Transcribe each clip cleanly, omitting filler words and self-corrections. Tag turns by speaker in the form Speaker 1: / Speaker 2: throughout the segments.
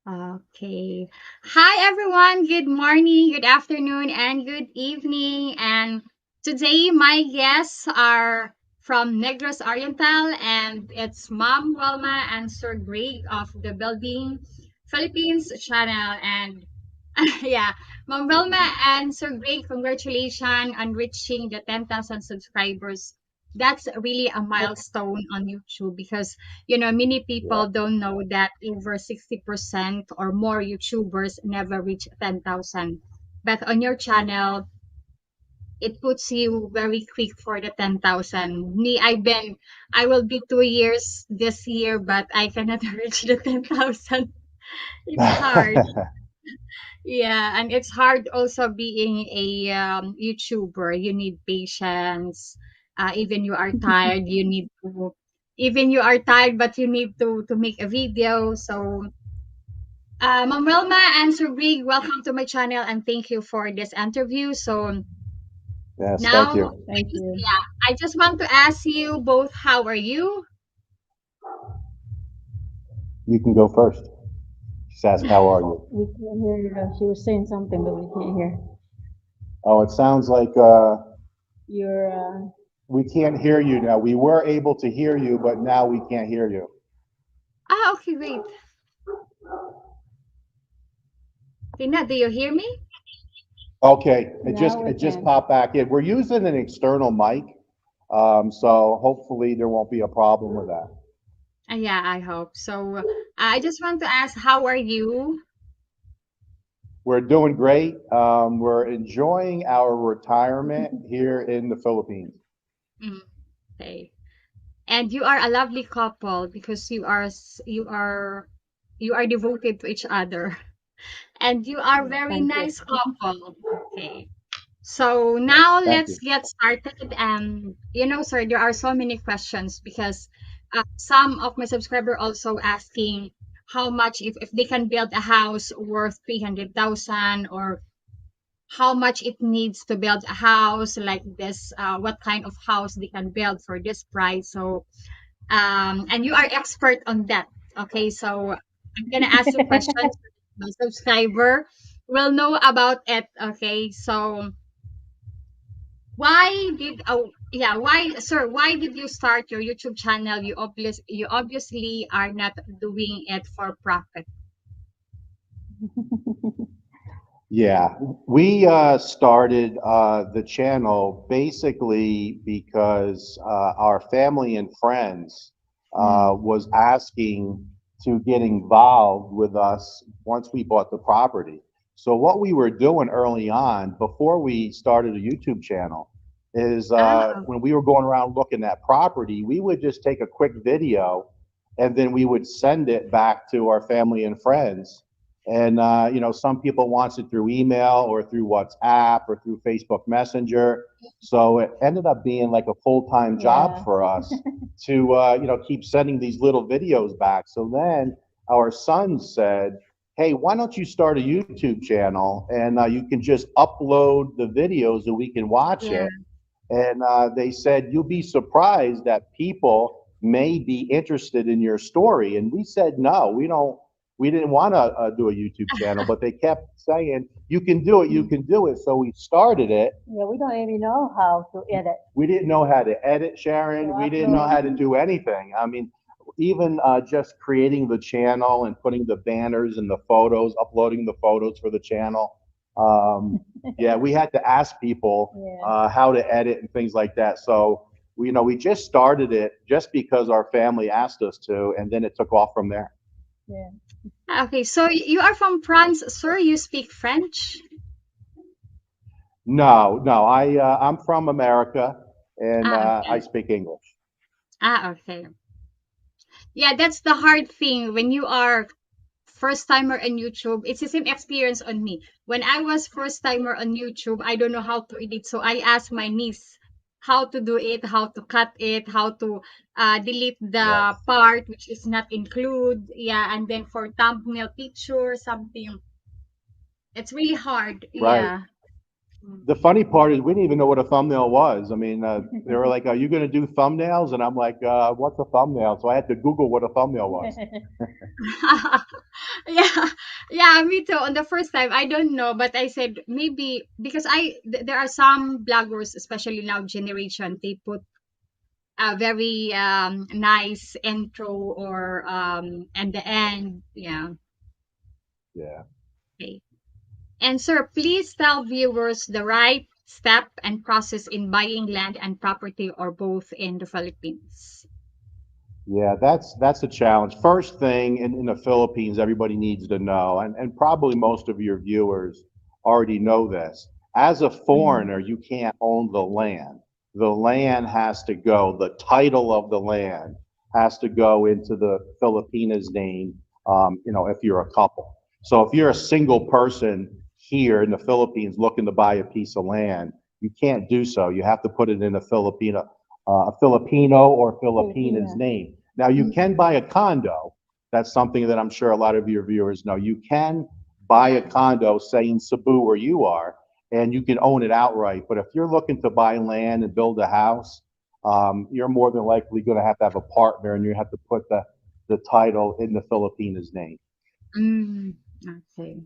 Speaker 1: Okay. Hi, everyone. Good morning, good afternoon, and good evening. And today, my guests are from Negros Oriental, and it's Mom Wilma and Sir Greg of the Building Philippines channel. And yeah, Mom Wilma and Sir Greg, congratulations on reaching the 10,000 subscribers. That's really a milestone on YouTube because many
Speaker 2: Yeah.
Speaker 1: people don't know that over 60% or more YouTubers never reach 10,000. But on your channel, it puts you very quick for the 10,000. I will be 2 years this year, but I cannot reach the 10,000. It's hard. Yeah, and it's hard also being a YouTuber. You need patience. Even you are tired, even you are tired, but you need to make a video. So, Ma'am Wilma and Sir Brig, welcome to my channel, and thank you for this interview. So
Speaker 2: Yes, thank
Speaker 1: now,
Speaker 2: you.
Speaker 1: I
Speaker 3: Thank
Speaker 1: just
Speaker 3: you.
Speaker 1: yeah, I just want to ask you both, how are you?
Speaker 2: You can go first. Just ask, how are you?
Speaker 3: We can't hear you. She was saying something, but we can't hear.
Speaker 2: Oh, it sounds like
Speaker 3: You're,
Speaker 2: we can't hear you now. We were able to hear you, but now we can't hear you.
Speaker 1: Okay, great. Tina, do you hear me?
Speaker 2: Okay, it just
Speaker 3: now we
Speaker 2: it just
Speaker 3: can.
Speaker 2: popped back in. We're using an external mic, so hopefully there won't be a problem with that.
Speaker 1: Yeah, I hope so. I just want to ask, how are you?
Speaker 2: We're doing great. We're enjoying our retirement here in the Philippines.
Speaker 1: Mm, okay. And you are a lovely couple because you are devoted to each other. And you are very
Speaker 3: Thank you.
Speaker 1: nice couple. Okay. So now
Speaker 2: Thank
Speaker 1: let's
Speaker 2: you.
Speaker 1: get started. Sir, there are so many questions because some of my subscriber also asking how much if they can build a house worth 300,000, or how much it needs to build a house like this, what kind of house they can build for this price. So and you are expert on that. Okay, so I'm gonna ask you questions. My subscriber will know about it. Okay, so why did you start your YouTube channel? You obviously are not doing it for profit.
Speaker 2: Yeah, we started the channel basically because our family and friends
Speaker 1: Mm.
Speaker 2: was asking to get involved with us once we bought the property. So what we were doing early on, before we started a YouTube channel, is
Speaker 1: Oh,
Speaker 2: when we were going around looking at property, we would just take a quick video and then we would send it back to our family and friends, and some people wants it through email or through WhatsApp or through Facebook Messenger. So it ended up being like a full-time job
Speaker 3: Yeah.
Speaker 2: for us to keep sending these little videos back. So then our son said, hey, why don't you start a YouTube channel, and you can just upload the videos and we can watch
Speaker 1: yeah.
Speaker 2: it. And they said, you'll be surprised that people may be interested in your story. And we said, no, we didn't want to do a YouTube channel, but they kept saying, you can do it, you
Speaker 1: Mm.
Speaker 2: can do it. So we started it.
Speaker 3: Yeah, we don't even know how to edit
Speaker 2: We didn't know how to edit,
Speaker 3: or
Speaker 2: Sharon. We didn't know
Speaker 3: upload.
Speaker 2: how to do anything. I mean, even just creating the channel and putting the banners and the photos, uploading the photos for the channel. Yeah, we had to ask people
Speaker 3: Yeah,
Speaker 2: how to edit and things like that. So we just started it just because our family asked us to, and then it took off from there.
Speaker 3: yeah.
Speaker 1: Okay, so you are from France, sir. You speak French.
Speaker 2: No, no, I'm from America, and I
Speaker 1: Okay.
Speaker 2: speak English.
Speaker 1: Okay. Yeah, that's the hard thing when you are first timer on YouTube. It's the same experience on me. When I was first timer on YouTube, I don't know how to edit. So I asked my niece how to do it, how to cut it, how to delete the
Speaker 2: Yes,
Speaker 1: part which is not include. Yeah, and then for thumbnail picture, something. It's really hard.
Speaker 2: right.
Speaker 1: Yeah. Mm.
Speaker 2: The funny part is we didn't even know what a thumbnail was. I mean, they were like, "Are you going to do thumbnails?" And I'm like, "What's a thumbnail?" So I had to Google what a thumbnail was.
Speaker 1: Yeah, yeah, me too. On the first time, I don't know, but I said maybe because there are some bloggers, especially now generation, they put a very nice intro or and the end. Yeah.
Speaker 2: Yeah.
Speaker 1: Okay. And sir, please tell viewers the right step and process in buying land and property or both in the Philippines.
Speaker 2: Yeah, that's a challenge. First thing in the Philippines, everybody needs to know, and probably most of your viewers already know this. As a
Speaker 1: Mm.
Speaker 2: foreigner, you can't own the land. The land has to go, the title of the land has to go into the Filipina's name, if you're a couple. So if you're a single person here in the Philippines looking to buy a piece of land, you can't do so. You have to put it in a Filipino or Filipina's
Speaker 3: Filipina.
Speaker 2: name. Now, you can buy a condo. That's something that I'm sure a lot of your viewers know. You can buy a
Speaker 1: Yeah.
Speaker 2: condo, say in Cebu where you are, and you can own it outright. But if you're looking to buy land and build a house, you're more than likely going to have a partner, and you have to put the title in the Filipina's name.
Speaker 1: Mm. Okay.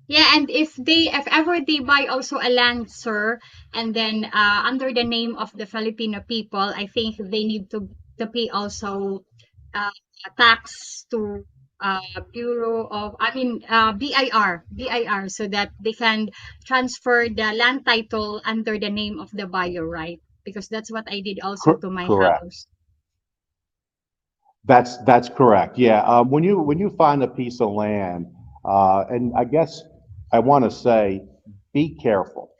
Speaker 1: Yeah, and if ever they buy also a land, sir, and then under the name of the Filipino people, I think they need to pay also uh, tax to Bureau of, I mean, BIR, so that they can transfer the land title under the name of the buyer, right? Because that's what I did also to my
Speaker 2: Correct.
Speaker 1: house.
Speaker 2: That's correct. Yeah. When you find a piece of land, and I guess I want to say, be careful,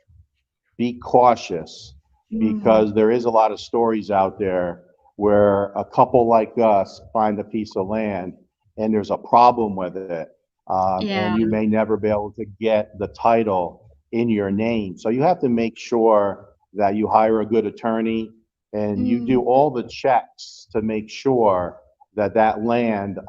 Speaker 2: be cautious,
Speaker 1: Mm,
Speaker 2: because there is a lot of stories out there where a couple like us find a piece of land and there's a problem with it, and
Speaker 1: yeah.
Speaker 2: you may never be able to get the title in your name. So you have to make sure that you hire a good attorney and you do
Speaker 1: Mm,
Speaker 2: all the checks to make sure that that land,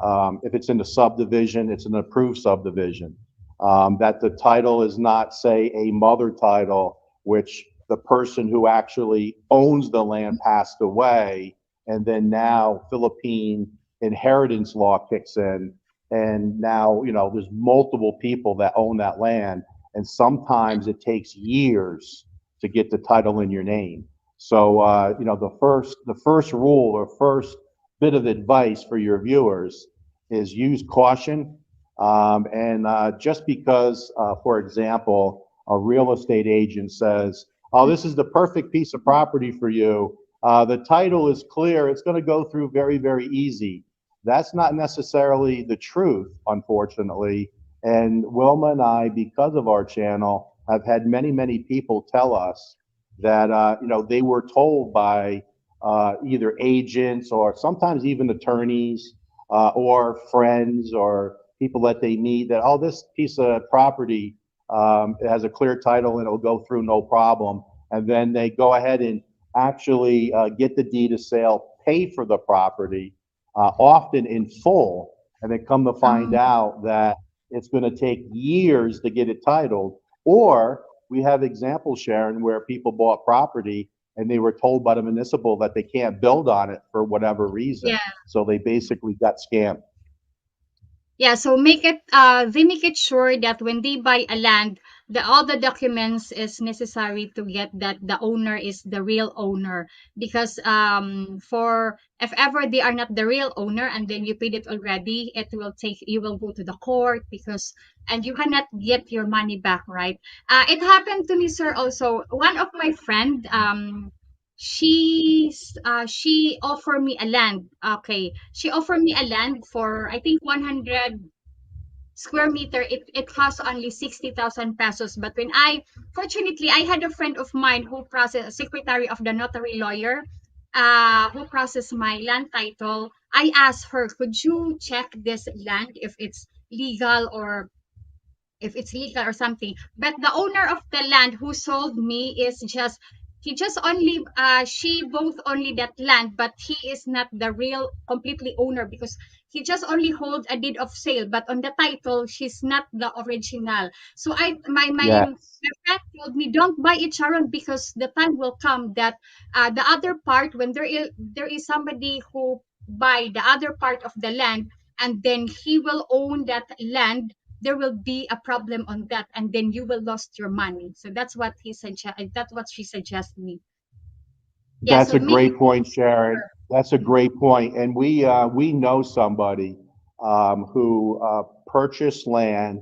Speaker 2: if it's in the subdivision, it's an approved subdivision. That the title is not, say, a mother title, which the person who actually owns the land passed away, and then now Philippine inheritance law kicks in, and now there's multiple people that own that land, and sometimes it takes years to get the title in your name. So the first rule or first bit of advice for your viewers is use caution. And just because, for example, a real estate agent says, "Oh, this is the perfect piece of property for you. The title is clear. It's going to go through very, very easy." That's not necessarily the truth, unfortunately. And Wilma and I, because of our channel, have had many, many people tell us that they were told by either agents or sometimes even attorneys, or friends or people that they meet, that, "Oh, this piece of property, it has a clear title and it'll go through no problem." And then they go ahead and actually get the deed of sale, pay for the property, often in full, and then come to find
Speaker 1: um,
Speaker 2: out that it's going to take years to get it titled. Or we have examples, Sharon, where people bought property and they were told by the municipal that they can't build on it for whatever reason.
Speaker 1: yeah.
Speaker 2: So they basically got scammed.
Speaker 1: Yeah, so they make it sure that when they buy a land, all the documents is necessary to get that the owner is the real owner. Because for if ever they are not the real owner and then you paid it already, you will go to the court, because and you cannot get your money back, right? It happened to me, sir, also. One of my friend, she offered me a land. Okay, she offered me a land for, I think, 100 square meter. It costs only 60,000 pesos. But when fortunately, I had a friend of mine who processed, secretary of the notary lawyer, who processed my land title. I asked her, could you check this land if it's legal or something. But the owner of the land who sold me is just he just only she both only that land, but he is not the real completely owner, because he just only hold a deed of sale, but on the title she's not the original. So
Speaker 2: Yeah,
Speaker 1: my friend told me, don't buy it, Sharon, because the time will come that the other part, when there is somebody who buy the other part of the land, and then he will own that land, there will be a problem on that, and then you will lost your money. So that's what he suggest. That's what she suggested me. Yeah.
Speaker 2: That's
Speaker 1: So
Speaker 2: a
Speaker 1: make it
Speaker 2: great point, Sharon. That's a
Speaker 1: sure.
Speaker 2: great point. And we know somebody who purchased land,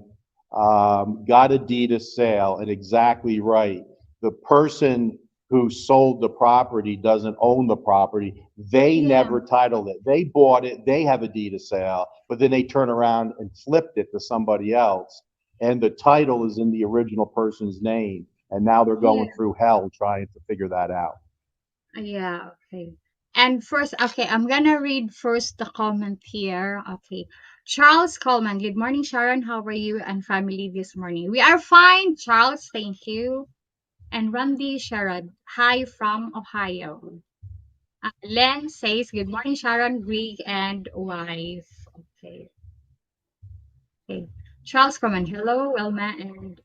Speaker 2: got a deed of sale, and exactly right. The person who sold the property doesn't own the property. They
Speaker 1: Yeah.
Speaker 2: never titled it. They bought it. They have a deed of sale, but then they turn around and flipped it to somebody else, and the title is in the original person's name. And now they're
Speaker 1: Yeah.
Speaker 2: going through hell trying to figure that out.
Speaker 1: Yeah, okay. And first, okay, I'm gonna read first the comment here. Okay. Charles Coleman, good morning, Sharon. How are you and family this morning? We are fine, Charles. Thank you. And Randy Sherrod, hi from Ohio. Len says, good morning, Sharon, Greg, and wife. Okay. Okay. Charles Coleman, hello, Wilma and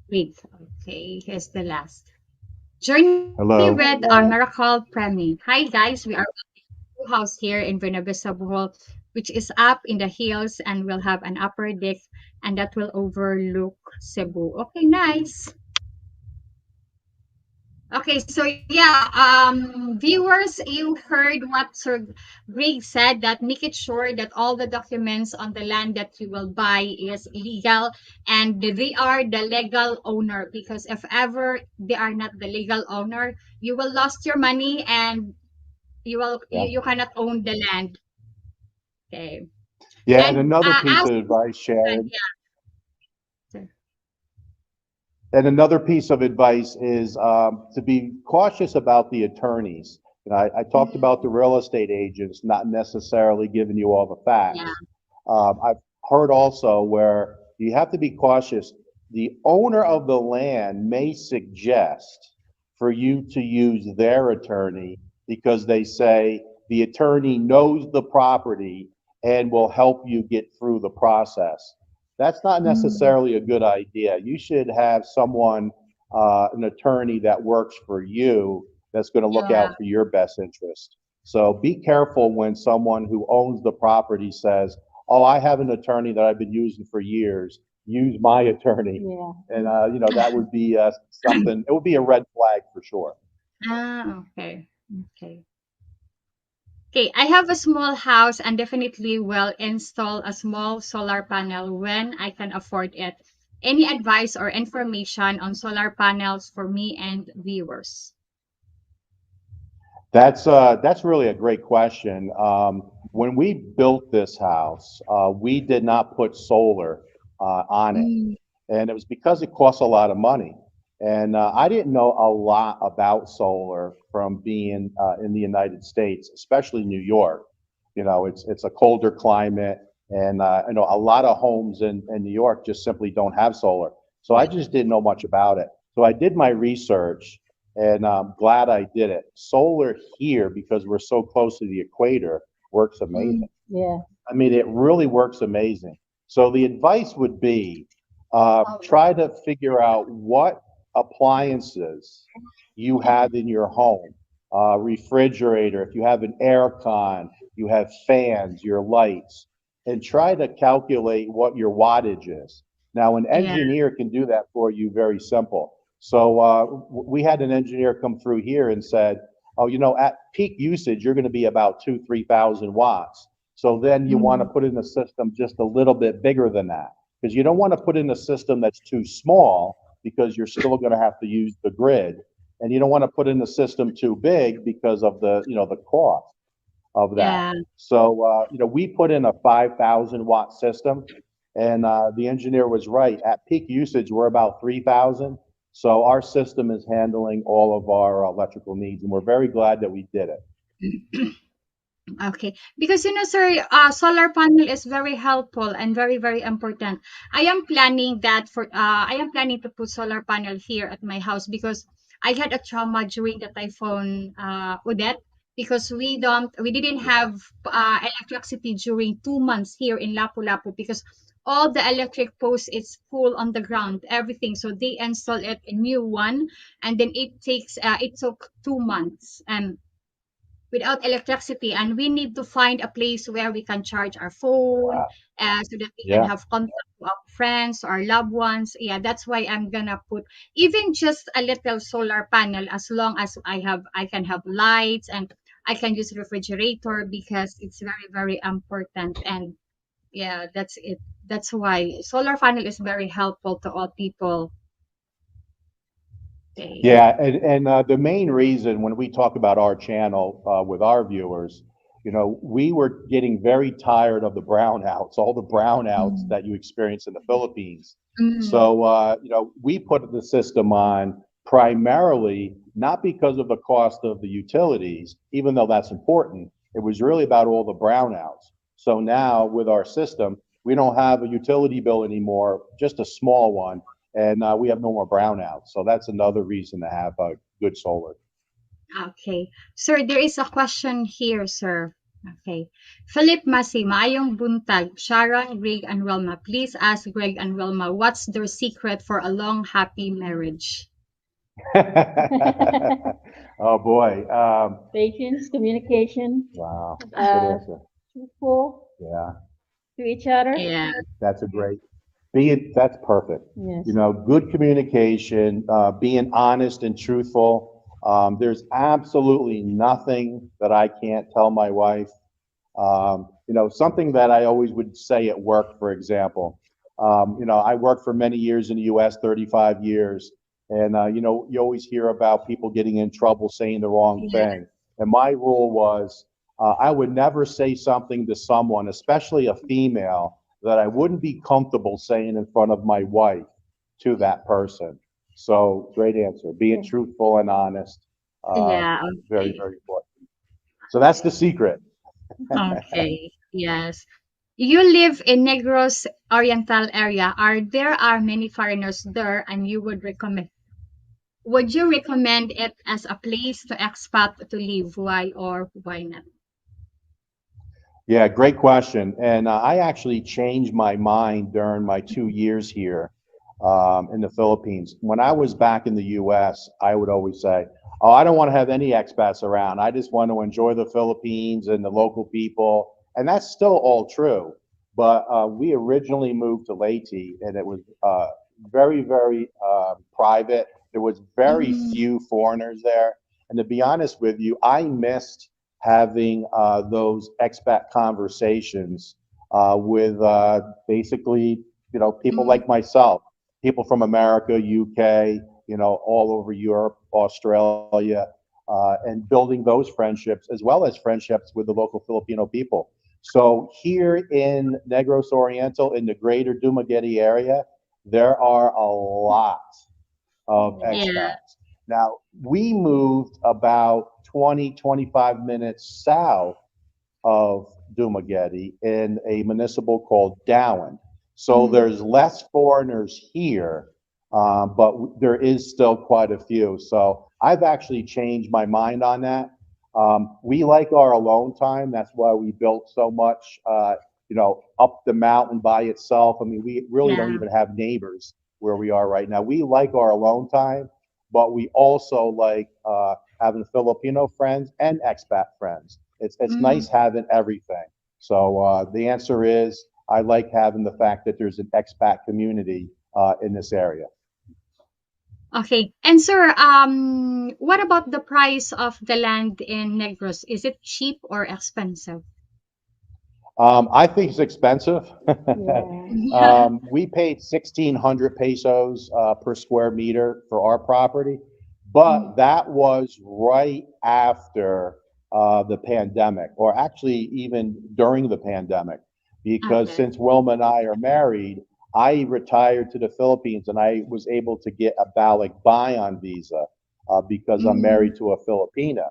Speaker 1: Greg. Okay, here's the last. Journey
Speaker 2: Hello.
Speaker 1: with our
Speaker 3: Hello.
Speaker 1: miracle Premi. Hi guys, we are house here in Buena Vista Bohol, which is up in the hills and will have an upper deck and that will overlook Cebu. Okay, nice. Okay, so yeah, viewers, you heard what Sir Greg said, that make it sure that all the documents on the land that you will buy is legal and they are the legal owner, because if ever they are not the legal owner, you will lost your money and
Speaker 2: Yeah.
Speaker 1: you cannot own the land. Okay.
Speaker 2: Yeah, and
Speaker 1: And
Speaker 2: another piece
Speaker 1: as
Speaker 2: of advice, Sharon,
Speaker 1: yeah.
Speaker 2: and another piece of advice is to be cautious about the attorneys. I talked about the
Speaker 1: Mm,
Speaker 2: real estate agents not necessarily giving you all the
Speaker 1: yeah.
Speaker 2: facts. I've heard also where you have to be cautious. The owner of the land may suggest for you to use their attorney because they say the attorney knows the property and will help you get through the process. That's not
Speaker 1: Mm,
Speaker 2: necessarily a good idea. You should have someone, an attorney that works for you that's going to look
Speaker 1: yeah.
Speaker 2: out for your best interest. So be careful when someone who owns the property says, "Oh, I have an attorney that I've been using for years. Use my attorney."
Speaker 3: Yeah.
Speaker 2: And that would be something. It would be a red flag for sure.
Speaker 1: Okay. Okay. Okay, I have a small house and definitely will install a small solar panel when I can afford it. Any advice or information on solar panels for me and viewers?
Speaker 2: That's really a great question. When we built this house, we did not put solar on it,
Speaker 1: Mm,
Speaker 2: and it was because it costs a lot of money. And I didn't know a lot about solar from being in the United States, especially New York. It's a colder climate, and a lot of homes in New York just simply don't have solar. So I
Speaker 1: yeah.
Speaker 2: just didn't know much about it. So I did my research, and I'm glad I did it. Solar here, because we're so close to the equator, works
Speaker 1: Mm,
Speaker 2: amazing.
Speaker 3: Yeah.
Speaker 2: I mean, it really works amazing. So the advice would be try to figure out what appliances you have in your home. Refrigerator, if you have an air con, you have fans, your lights, and try to calculate what your wattage is. Now, an
Speaker 1: yeah.
Speaker 2: engineer can do that for you very simple. So we had an engineer come through here and said, "Oh, at peak usage, you're going to be about 3,000 watts. So then you want to
Speaker 1: Mm,
Speaker 2: put in a system just a little bit bigger than that, because you don't want to put in a system that's too small because you're still going to have to use the grid, and you don't want to put in a system too big because of the cost of that.
Speaker 1: yeah.
Speaker 2: So we put in a 5,000 watt system, and the engineer was right. At peak usage, we're about 3,000. So our system is handling all of our electrical needs, and we're very glad that we did it.
Speaker 1: Okay, because sir, solar panel is very helpful and very, very important. I am planning to put solar panel here at my house because I had a trauma during the typhoon Odette, because we didn't have electricity during 2 months here in Lapu-Lapu, because all the electric posts is full on the ground, everything. So they install it a new one, and then it took 2 months. without electricity, and we need to find a place where we can charge our phone,
Speaker 2: Wow.
Speaker 1: so that we can
Speaker 2: Yeah.
Speaker 1: have contact to our friends, our loved ones. Yeah, that's why I'm gonna put even just a little solar panel, as long as I can have lights and I can use refrigerator, because it's very, very important. And yeah, that's it. That's why solar panel is very helpful to all people. Okay.
Speaker 2: Yeah, and the main reason when we talk about our channel with our viewers, we were getting very tired of the brownouts, all the brownouts
Speaker 3: Mm.
Speaker 2: that you experience in the Philippines.
Speaker 1: Mm,
Speaker 2: So, we put the system on primarily not because of the cost of the utilities, even though that's important. It was really about all the brownouts. So now with our system, we don't have a utility bill anymore, just a small one, and we have no more brownouts. So that's another reason to have good solar.
Speaker 1: okay. Sir, there is a question here, sir. Okay. Philip Masi, maayong buntag. Sharon, Greg, and Wilma. Please ask Greg and Wilma what's their secret for a long, happy marriage.
Speaker 2: Oh boy.
Speaker 3: Patience, communication,
Speaker 2: Wow. Good
Speaker 3: uh,
Speaker 2: answer.
Speaker 3: truthful
Speaker 2: Yeah,
Speaker 3: to each other.
Speaker 1: Yeah.
Speaker 2: that's a great. Being that's perfect.
Speaker 3: Yes.
Speaker 2: Good communication, being honest and truthful. There's absolutely nothing that I can't tell my wife. Something that I always would say at work, for example. I worked for many years in the U.S., 35 years, and you always hear about people getting in trouble saying the wrong
Speaker 1: Yeah.
Speaker 2: thing. And my rule was, I would never say something to someone, especially a female, that I wouldn't be comfortable saying in front of my wife to that person. So, great answer. Being
Speaker 3: Yeah.
Speaker 2: truthful and honest, uh,
Speaker 1: Yeah.
Speaker 2: very,
Speaker 1: Okay.
Speaker 2: very important. So that's the secret.
Speaker 1: Okay. Yes. You live in Negros Oriental area. Are many foreigners there, and would you recommend it as a place to expat to live? Why or why not?
Speaker 2: Yeah, great question. And I actually changed my mind during my 2 years here in the Philippines. When I was back in the US, I would always say, "Oh, I don't want to have any expats around. I just want to enjoy the Philippines and the local people." And that's still all true. But we originally moved to Leyte, and it was very, very private. There was very
Speaker 1: Mm,
Speaker 2: few foreigners there. And to be honest with you, I missed having those expat conversations with basically, people
Speaker 1: mm,
Speaker 2: like myself, people from America, UK, all over Europe, Australia, and building those friendships as well as friendships with the local Filipino people. So here in Negros Oriental, in the greater Dumaguete area, there are a lot of
Speaker 1: yeah.
Speaker 2: expats. Now, we moved about 20, 25 minutes south of Dumaguete in a municipal called Dowan. So
Speaker 1: Mm,
Speaker 2: there's less foreigners here, but there is still quite a few. So I've actually changed my mind on that. We like our alone time. That's why we built so much, up the mountain by itself. I mean, we really don't
Speaker 1: yeah.
Speaker 2: even have neighbors where we are right now. We like our alone time, but we also like having Filipino friends and expat friends. It's
Speaker 1: Mm,
Speaker 2: nice having everything. So the answer is I like having the fact that there's an expat community in this area.
Speaker 1: okay. And sir, what about the price of the land in Negros? Is it cheap or expensive?
Speaker 2: I think it's expensive.
Speaker 3: Yeah.
Speaker 1: Yeah.
Speaker 2: We paid 1,600 pesos per square meter for our property, but
Speaker 1: Mm,
Speaker 2: that was right after the pandemic, or actually even during the pandemic, because
Speaker 1: okay.
Speaker 2: since Wilma and I are married, I retired to the Philippines and I was able to get a Balikbayan visa because I'm
Speaker 1: Mm,
Speaker 2: married to a Filipina.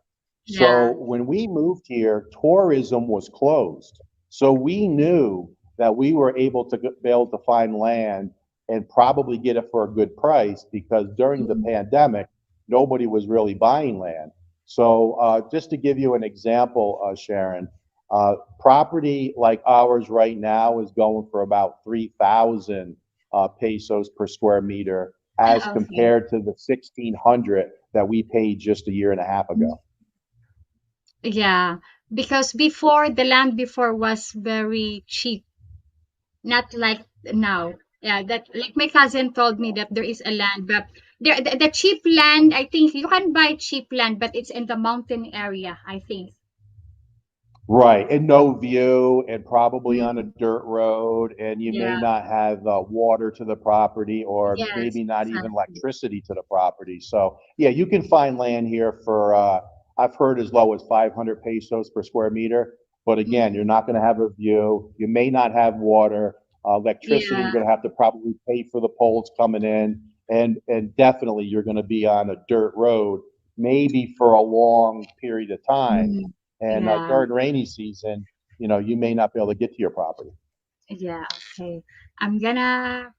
Speaker 1: yeah.
Speaker 2: So when we moved here, tourism was closed. So we knew that we were able to be able to find land and probably get it for a good price because during the
Speaker 1: Mm,
Speaker 2: pandemic, nobody was really buying land. So just to give you an example, Sharon, property like ours right now is going for about 3,000 pesos per square meter as
Speaker 1: okay.
Speaker 2: compared to the 1,600 that we paid just a year and a half
Speaker 1: Mm,
Speaker 2: ago.
Speaker 1: Yeah, because before the land before was very cheap, not like now. Yeah, that like my cousin told me that there is a land, but the cheap land, I think you can buy cheap land, but it's in the mountain area, I think.
Speaker 2: Right, and no view, and probably on a
Speaker 1: Mm,
Speaker 2: dirt road, and you may
Speaker 1: yeah,
Speaker 2: not have water to the property, or
Speaker 1: yes,
Speaker 2: maybe not even
Speaker 1: exactly.
Speaker 2: electricity to the property. So, yeah, you can find land here for, I've heard as low as 500 pesos per square meter. But again, you're
Speaker 1: Mm,
Speaker 2: not going to have a view. You may not have water. Electricity, you're
Speaker 1: yeah.
Speaker 2: going to have to probably pay for the poles coming in, and definitely you're going to be on a dirt road, maybe for a long period of time.
Speaker 1: Mm,
Speaker 2: And
Speaker 1: yeah.
Speaker 2: during rainy season, you may not be able to get to your property.
Speaker 1: Yeah, okay. I'm gonna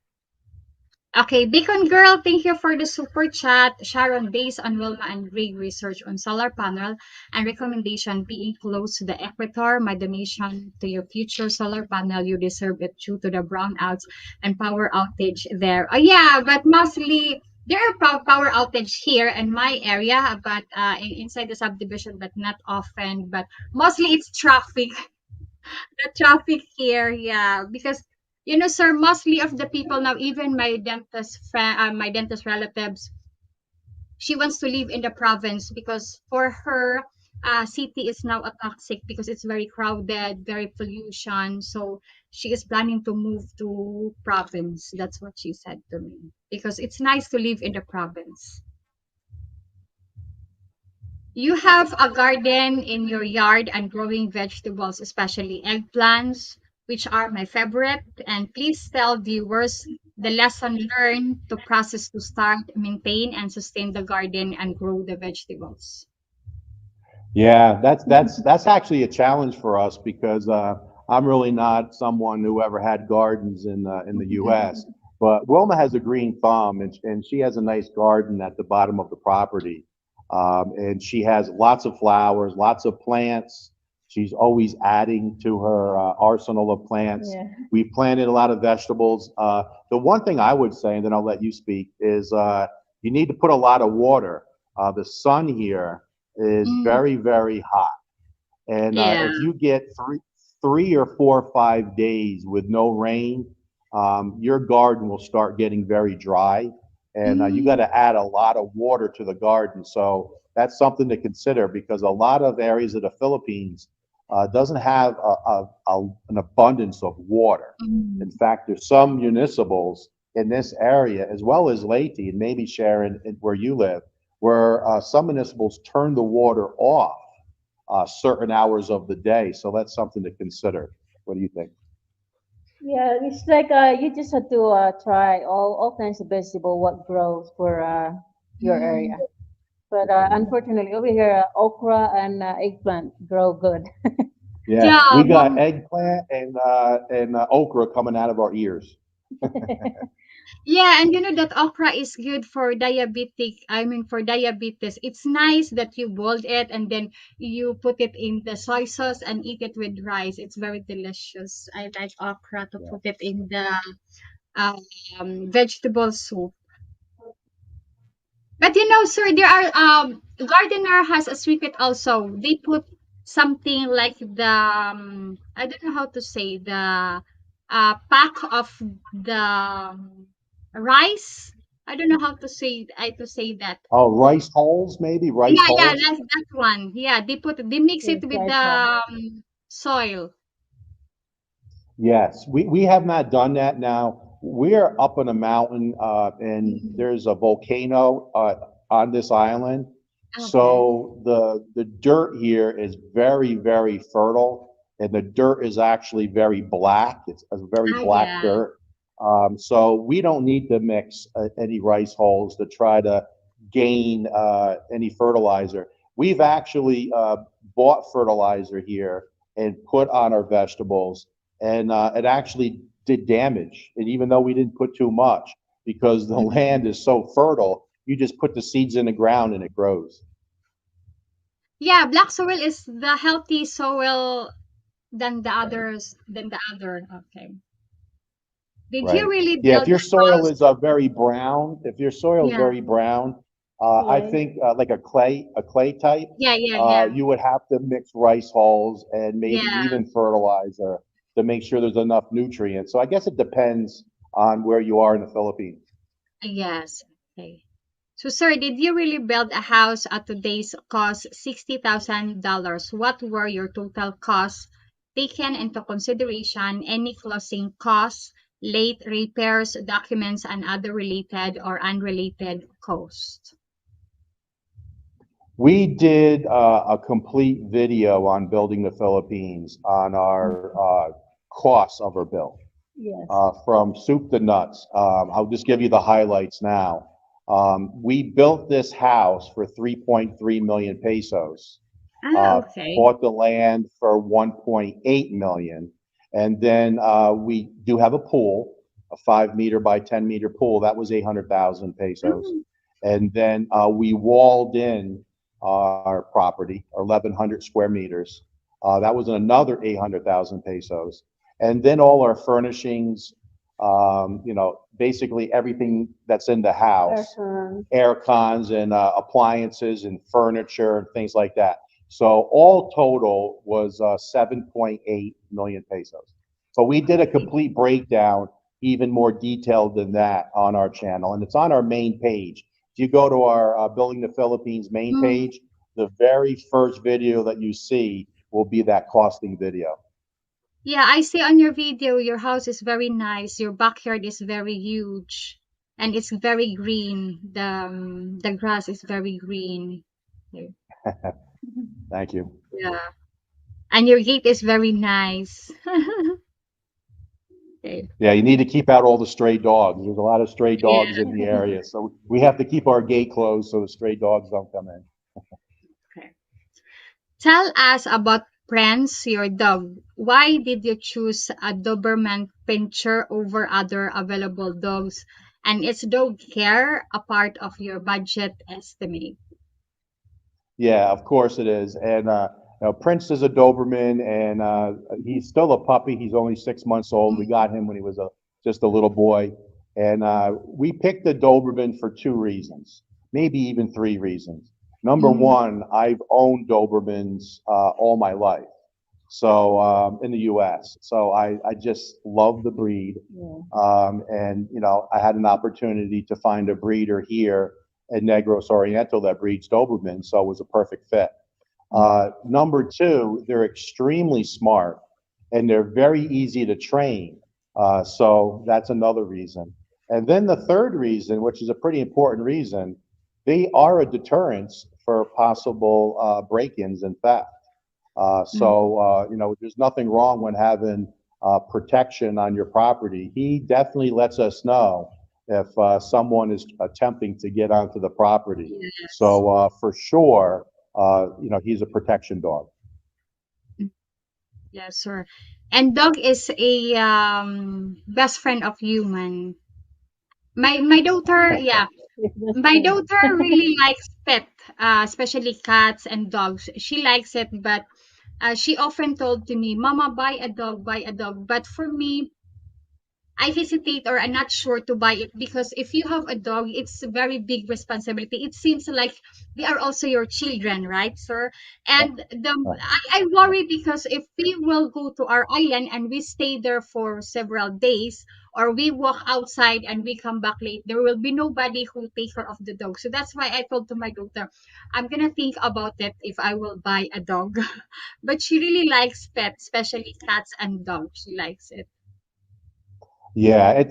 Speaker 1: Okay, Beacon Girl, thank you for the super chat. Sharon, based on Wilma and Gregg research on solar panel and recommendation being close to the equator, my donation to your future solar panel, you deserve it due to the brownouts and power outage there. Oh yeah, but mostly there are power outage here in my area, but inside the subdivision, but not often. But mostly it's traffic. The traffic here, yeah, because sir, mostly of the people now, even my dentist relatives, she wants to live in the province because for her, city is now a toxic because it's very crowded, very pollution. So she is planning to move to province. That's what she said to me because it's nice to live in the province. You have a garden in your yard and growing vegetables, especially eggplants, which are my favorite. And please tell viewers the lesson learned to process to start, maintain, and sustain the garden and grow the vegetables.
Speaker 2: Yeah, that's actually a challenge for us because I'm really not someone who ever had gardens in the U.S. But Wilma has a green thumb, and she has a nice garden at the bottom of the property, and she has lots of flowers, lots of plants. She's always adding to her arsenal of plants.
Speaker 3: Yeah.
Speaker 2: We've planted a lot of vegetables. The one thing I would say, and then I'll let you speak, is you need to put a lot of water. The sun here is
Speaker 1: Mm,
Speaker 2: very, very hot. And
Speaker 1: yeah.
Speaker 2: if you get 3 or 4 or 5 days with no rain, your garden will start getting very dry. And you got
Speaker 1: Mm,
Speaker 2: to add a lot of water to the garden. So that's something to consider because a lot of areas of the Philippines doesn't have an abundance of water. In
Speaker 1: mm.
Speaker 2: fact, there's some municipals in this area, as well as Leyte, and maybe Sharon, where you live, where some municipals turn the water off certain hours of the day. So that's something to consider. What do you think?
Speaker 3: Yeah, it's like you just have to try all kinds of vegetable what grows for your
Speaker 1: Mm.
Speaker 3: area. But unfortunately, over here, okra and eggplant grow good.
Speaker 2: Yeah,
Speaker 1: Yeah,
Speaker 2: we got eggplant and okra coming out of our ears.
Speaker 1: Yeah, and you know that okra is good for for diabetes. It's nice that you boiled it and then you put it in the soy sauce and eat it with rice. It's very delicious. I like okra to
Speaker 2: Yeah.
Speaker 1: put it in the vegetable soup. But sir, there are gardener has a secret also. They put something like the I don't know how to say the pack of the rice. I don't know how to say that.
Speaker 2: Oh, rice hulls, maybe rice
Speaker 1: Yeah,
Speaker 2: hulls.
Speaker 1: that's that one. Yeah, they mix it
Speaker 3: Yes,
Speaker 1: with the
Speaker 3: rice hull.
Speaker 1: soil.
Speaker 2: Yes, we have not done that now. We're up on a mountain, and
Speaker 1: Mm,
Speaker 2: there's a volcano on this island.
Speaker 1: okay.
Speaker 2: So the dirt here is very, very fertile, and the dirt is actually very black. It's a very
Speaker 1: Ah,
Speaker 2: black
Speaker 1: yeah.
Speaker 2: dirt. So we don't need to mix any rice hulls to try to gain any fertilizer. We've actually bought fertilizer here and put on our vegetables, and it actually did damage. And even though we didn't put too much, because the
Speaker 1: Mm.
Speaker 2: land is so fertile, you just put the seeds in the ground and it grows.
Speaker 1: Yeah, black soil is the healthy soil than the other. Okay. Did you
Speaker 2: Right.
Speaker 1: really
Speaker 2: Yeah. If
Speaker 1: build
Speaker 2: your
Speaker 1: a
Speaker 2: soil
Speaker 1: house?
Speaker 2: is very brown, if your soil is
Speaker 1: Yeah.
Speaker 2: very brown, I
Speaker 3: Yeah.
Speaker 2: think like a clay type,
Speaker 1: Yeah, yeah, yeah,
Speaker 2: you would have to mix rice hulls and maybe
Speaker 1: yeah.
Speaker 2: even fertilizer to make sure there's enough nutrients. So I guess it depends on where you are in the Philippines.
Speaker 1: Yes. Okay. So, sir, did you really build a house at today's cost $60,000? What were your total costs taken into consideration? Any closing costs, late repairs, documents, and other related or unrelated costs?
Speaker 2: We did a complete video on building the Philippines on our costs of our build.
Speaker 3: Yes.
Speaker 2: From soup to nuts. I'll just give you the highlights now. We built this house for 3.3 million pesos,
Speaker 1: Ah, okay.
Speaker 2: bought the land for 1.8 million, and then we do have a pool, a 5 meter by 10 meter pool. That was 800,000 pesos,
Speaker 1: Mm,
Speaker 2: and then we walled in our property, 1,100 square meters. That was another 800,000 pesos, and then all our furnishings, basically everything that's in the house,
Speaker 3: Aircon.
Speaker 2: air cons and appliances and furniture and things like that. So all total was 7.8 million pesos. But we did a
Speaker 1: okay.
Speaker 2: complete breakdown, even more detailed than that, on our channel, and it's on our main page. If you go to our Building the Philippines main
Speaker 1: Mm,
Speaker 2: page, the very first video that you see will be that costing video.
Speaker 1: yeah, I see on your video your house is very nice. Your backyard is very huge and it's very green. The grass is very green.
Speaker 2: Thank you.
Speaker 1: Yeah. And your gate is very nice. Okay.
Speaker 2: Yeah, you need to keep out all the stray dogs. There's a lot of stray
Speaker 1: Yeah.
Speaker 2: dogs in the area, so we have to keep our gate closed so the stray dogs don't come in.
Speaker 1: Okay. Tell us about Prince, your dog. Why did you choose a Doberman Pinscher over other available dogs? And is dog care a part of your budget estimate?
Speaker 2: Yeah, of course it is. And Prince is a Doberman, and he's still a puppy. He's only 6 months old. We got him when he was just a little boy, and we picked the Doberman for two reasons, maybe even three reasons. Number
Speaker 1: Mm,
Speaker 2: one, I've owned Dobermans all my life. So in the U.S. So I just love the breed,
Speaker 3: Yeah.
Speaker 2: and I had an opportunity to find a breeder here in Negros Oriental that breeds Doberman, so it was a perfect fit. Number two, they're extremely smart and they're very easy to train. So that's another reason. And then the third reason, which is a pretty important reason, they are a deterrence for possible break-ins and theft.
Speaker 1: mm,
Speaker 2: There's nothing wrong when having protection on your property. He definitely lets us know if someone is attempting to get onto the property.
Speaker 1: yes.
Speaker 2: So for sure, he's a protection dog.
Speaker 1: Mm, yes, sir. And dog is a best friend of human. My daughter, yeah,
Speaker 3: It's just
Speaker 1: my
Speaker 3: fun.
Speaker 1: daughter really likes pet, especially cats and dogs. She likes it, but she often told to me, "Mama, buy a dog, buy a dog." But for me, I hesitate or I'm not sure to buy it because if you have a dog, it's a very big responsibility. It seems like they are also your children, right, sir? And I worry because if we will go to our island and we stay there for several days, or we walk outside and we come back late, there will be nobody who take care of the dog. So that's why I told to my daughter, I'm gonna think about it if I will buy a dog. But she really likes pets, especially cats and dogs. She likes it.
Speaker 2: Yeah,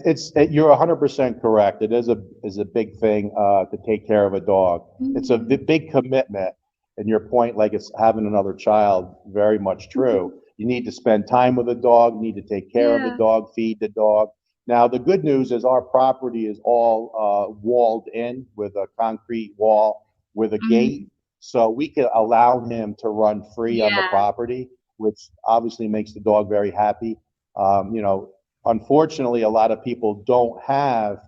Speaker 2: you're 100% correct. It is a big thing to take care of a dog. It's a
Speaker 1: Mhm.
Speaker 2: big commitment, and your point, like it's having another child, very much true. You need to spend time with the dog. You need to take care of the
Speaker 1: Yeah.
Speaker 2: dog, feed the dog. Now, the good news is our property is all walled in with a concrete wall with a gate,
Speaker 1: Mm,
Speaker 2: so we can allow him to run free on the
Speaker 1: yeah.
Speaker 2: property, which obviously makes the dog very happy. Unfortunately, a lot of people don't have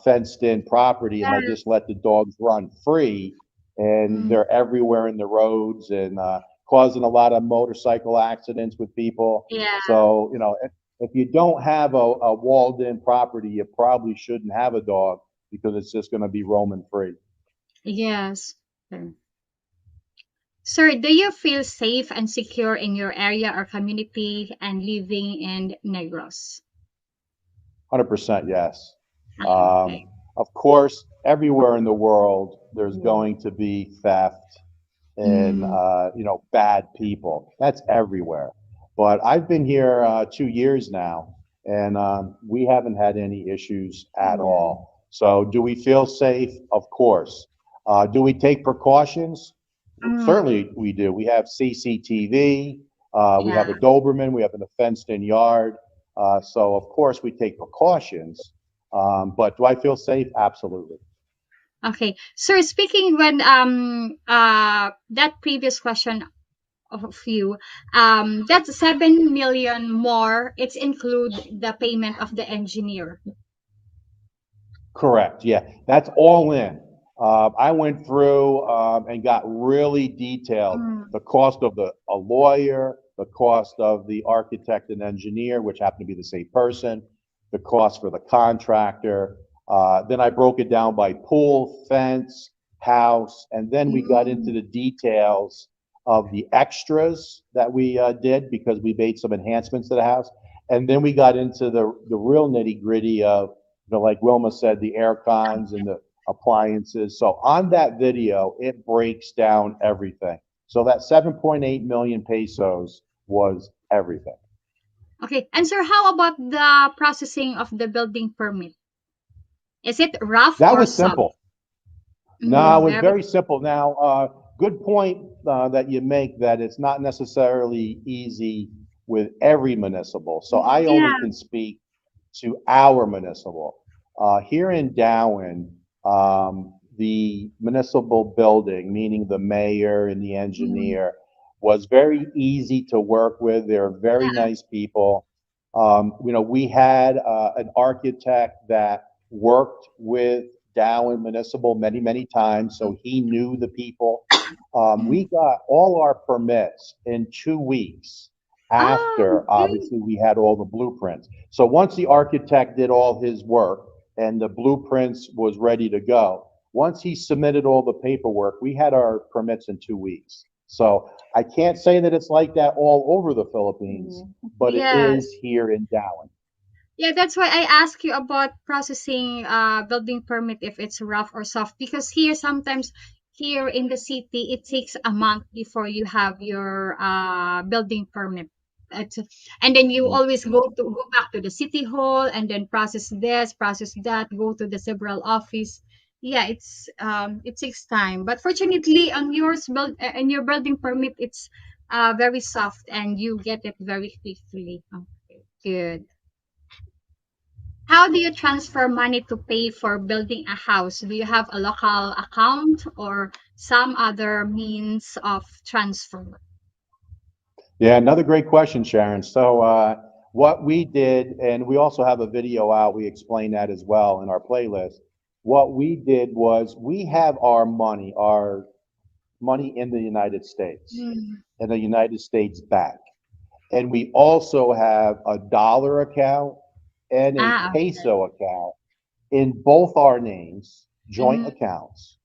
Speaker 2: fenced in property and they just
Speaker 1: Yes.
Speaker 2: let the dogs run free, and
Speaker 1: Mm,
Speaker 2: they're everywhere in the roads and causing a lot of motorcycle accidents with people.
Speaker 1: yeah.
Speaker 2: So, if you don't have a walled in property, you probably shouldn't have a dog because it's just going to be roaming free.
Speaker 1: Yes. Okay. Sir, do you feel safe and secure in your area or community and living in Negros?
Speaker 2: 100% yes.
Speaker 1: Okay.
Speaker 2: Of course, everywhere in the world, there's
Speaker 3: Yeah.
Speaker 2: going to be theft and
Speaker 1: Mm,
Speaker 2: bad people. That's everywhere. But I've been here 2 years now, and we haven't had any issues at
Speaker 3: Yeah.
Speaker 2: all. So, do we feel safe? Of course. Do we take precautions?
Speaker 1: mm,
Speaker 2: Certainly, we do. We have CCTV. We
Speaker 1: yeah.
Speaker 2: have a Doberman. We have a fenced-in yard. So, of course, we take precautions. But do I feel safe? Absolutely.
Speaker 1: Okay. Sir, speaking when that previous question of you, that's 7 million more. It's include the payment of the engineer.
Speaker 2: Correct. Yeah, that's all in. I went through and got really detailed
Speaker 1: Mm,
Speaker 2: the cost of a lawyer, the cost of the architect and engineer, which happened to be the same person, the cost for the contractor. Then I broke it down by pool, fence, house, and then we got into
Speaker 1: mm,
Speaker 2: the details of the extras that we did because we made some enhancements to the house. And then we got into the real nitty gritty of like Wilma said, the air cons and the appliances. So on that video, it breaks down everything. So that 7.8 million pesos was everything.
Speaker 1: okay. And sir, how about the processing of the building permit? Is it rough
Speaker 2: That
Speaker 1: or
Speaker 2: was
Speaker 1: soft?
Speaker 2: simple. No,
Speaker 1: Mm,
Speaker 2: it was
Speaker 1: very.
Speaker 2: very simple. Now, good point that you make that it's not necessarily easy with every municipal. So I only
Speaker 1: Yeah.
Speaker 2: can speak to our municipal. Here in Dowen, the municipal building, meaning the mayor and the
Speaker 1: Mm,
Speaker 2: engineer, was very easy to work with. They're very
Speaker 1: yeah.
Speaker 2: nice people. We had an architect that worked with Dowen Municipal many, many times, so he knew the people.
Speaker 1: Mm.
Speaker 2: We got all our permits in 2 weeks
Speaker 1: Oh,
Speaker 2: after,
Speaker 1: okay.
Speaker 2: obviously, we had all the blueprints. So once the architect did all his work and the blueprints was ready to go, once he submitted all the paperwork, we had our permits in 2 weeks. So I can't say that it's like that all over the Philippines,
Speaker 3: Yeah.
Speaker 2: but it is
Speaker 1: Yes.
Speaker 2: here in Darwin.
Speaker 1: Yeah, that's why I ask you about processing building permit if it's rough or soft because here sometimes here in the city it takes a month before you have your building permit. It's- and then you always go back to the city hall and then process this, process that, go to the several office. Yeah, it takes time. But fortunately on yours build in your building permit it's very soft and you get it very quickly. Okay, good. How do you transfer money to pay for building a house? Do you have a local account or some other means of transfer?
Speaker 2: Yeah, another great question, Sharon. So, what we did, and we also have a video out, we explain that as well in our playlist. What we did was we have our money in the United States,
Speaker 1: Mm.
Speaker 2: in the United States bank. And we also have a dollar account and a
Speaker 1: Ah, okay.
Speaker 2: peso account in both our names, joint
Speaker 1: Mm,
Speaker 2: accounts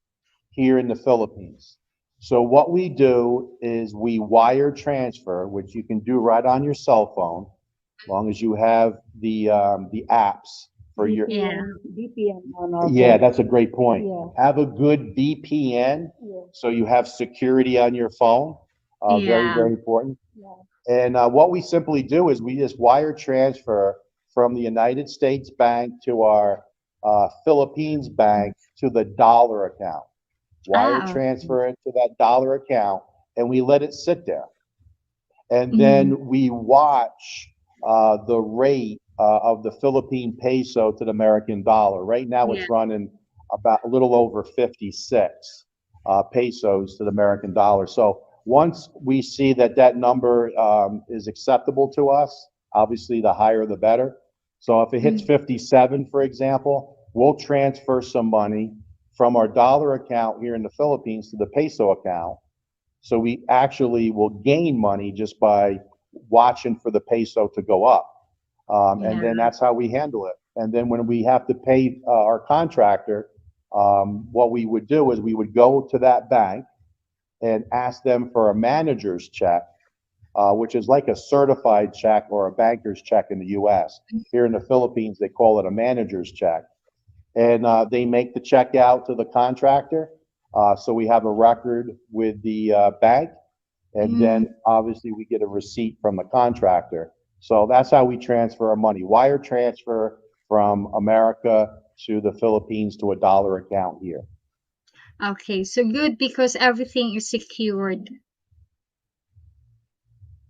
Speaker 2: here in the Philippines. So what we do is we wire transfer, which you can do right on your cell phone, as long as you have the apps for your.
Speaker 1: yeah.
Speaker 3: VPN on our
Speaker 2: Yeah,
Speaker 3: phone.
Speaker 2: that's a great point.
Speaker 3: Yeah.
Speaker 2: Have a good VPN
Speaker 3: Yeah.
Speaker 2: so you have security on your phone. Very,
Speaker 1: Yeah.
Speaker 2: very important.
Speaker 3: Yeah.
Speaker 2: And what we simply do is we just wire transfer from the United States bank to our Philippines bank to the dollar account. Wire
Speaker 1: Ah, okay.
Speaker 2: transfer it to that dollar account, and we let it sit there. And
Speaker 1: Mm,
Speaker 2: then we watch the rate of the Philippine peso to the American dollar. Right now,
Speaker 1: yeah.
Speaker 2: it's running about a little over 56 pesos to the American dollar. So once we see that that number is acceptable to us, obviously the higher the better. So if it hits
Speaker 1: Mm,
Speaker 2: 57, for example, we'll transfer some money from our dollar account here in the Philippines to the peso account, so we actually will gain money just by watching for the peso to go up. And
Speaker 1: yeah.
Speaker 2: then that's how we handle it. And then when we have to pay our contractor, what we would do is we would go to that bank and ask them for a manager's check, which is like a certified check or a banker's check in the US. Here in the Philippines, they call it a manager's check. And they make the check out to the contractor. So we have a record with the bank. And
Speaker 1: Mm,
Speaker 2: then obviously we get a receipt from the contractor. So that's how we transfer our money. Wire transfer from America to the Philippines to a dollar account here.
Speaker 1: okay, so good because everything is secured.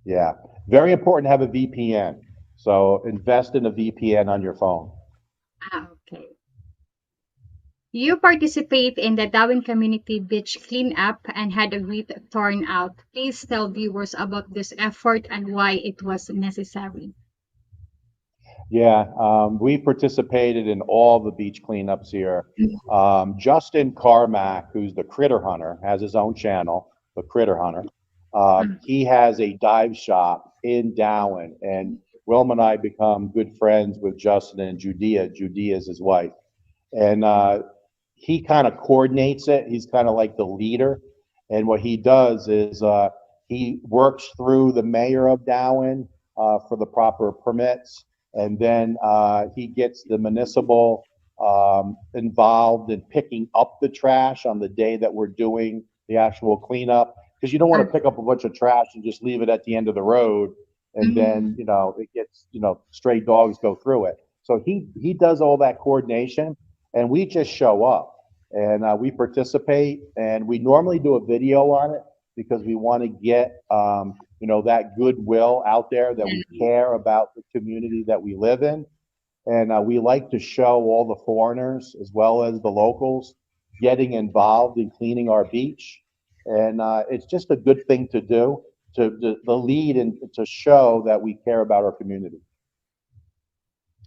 Speaker 2: Yeah. Very important to have a VPN. So invest in a VPN on your phone.
Speaker 1: Okay. You participate in the Darwin Community Beach Cleanup and had a great turnout. Please tell viewers about this effort and why it was necessary.
Speaker 2: Yeah, we participated in all the beach cleanups here. Justin Carmack, who's the critter hunter, has his own channel, the Critter Hunter. He has a dive shop in Darwin, and Wilma and I become good friends with Justin and Judea. Judea is his wife, and he kind of coordinates it. He's kind of like the leader, and what he does is he works through the mayor of Darwin for the proper permits, and then he gets the municipal involved in picking up the trash on the day that we're doing the actual cleanup, because you don't want to pick up a bunch of trash and just leave it at the end of the road, and then
Speaker 1: Mm,
Speaker 2: it gets stray dogs go through it. So he does all that coordination, and we just show up and we participate, and we normally do a video on it because we want to get that goodwill out there that we
Speaker 1: yeah.
Speaker 2: care about the community that we live in, and we like to show all the foreigners as well as the locals getting involved in cleaning our beach, and it's just a good thing to do, to the lead and to show that we care about our community.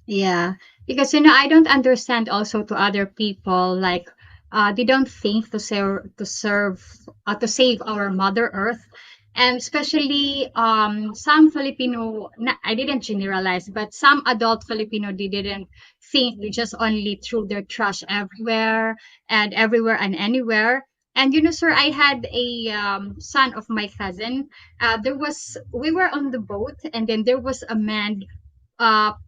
Speaker 1: Yeah, because I don't understand also to other people like they don't think to save our Mother Earth, and especially some Filipino. I didn't generalize, but some adult Filipino they didn't think, they just only threw their trash everywhere and anywhere. And sir, I had a son of my cousin. We were on the boat, and then there was a man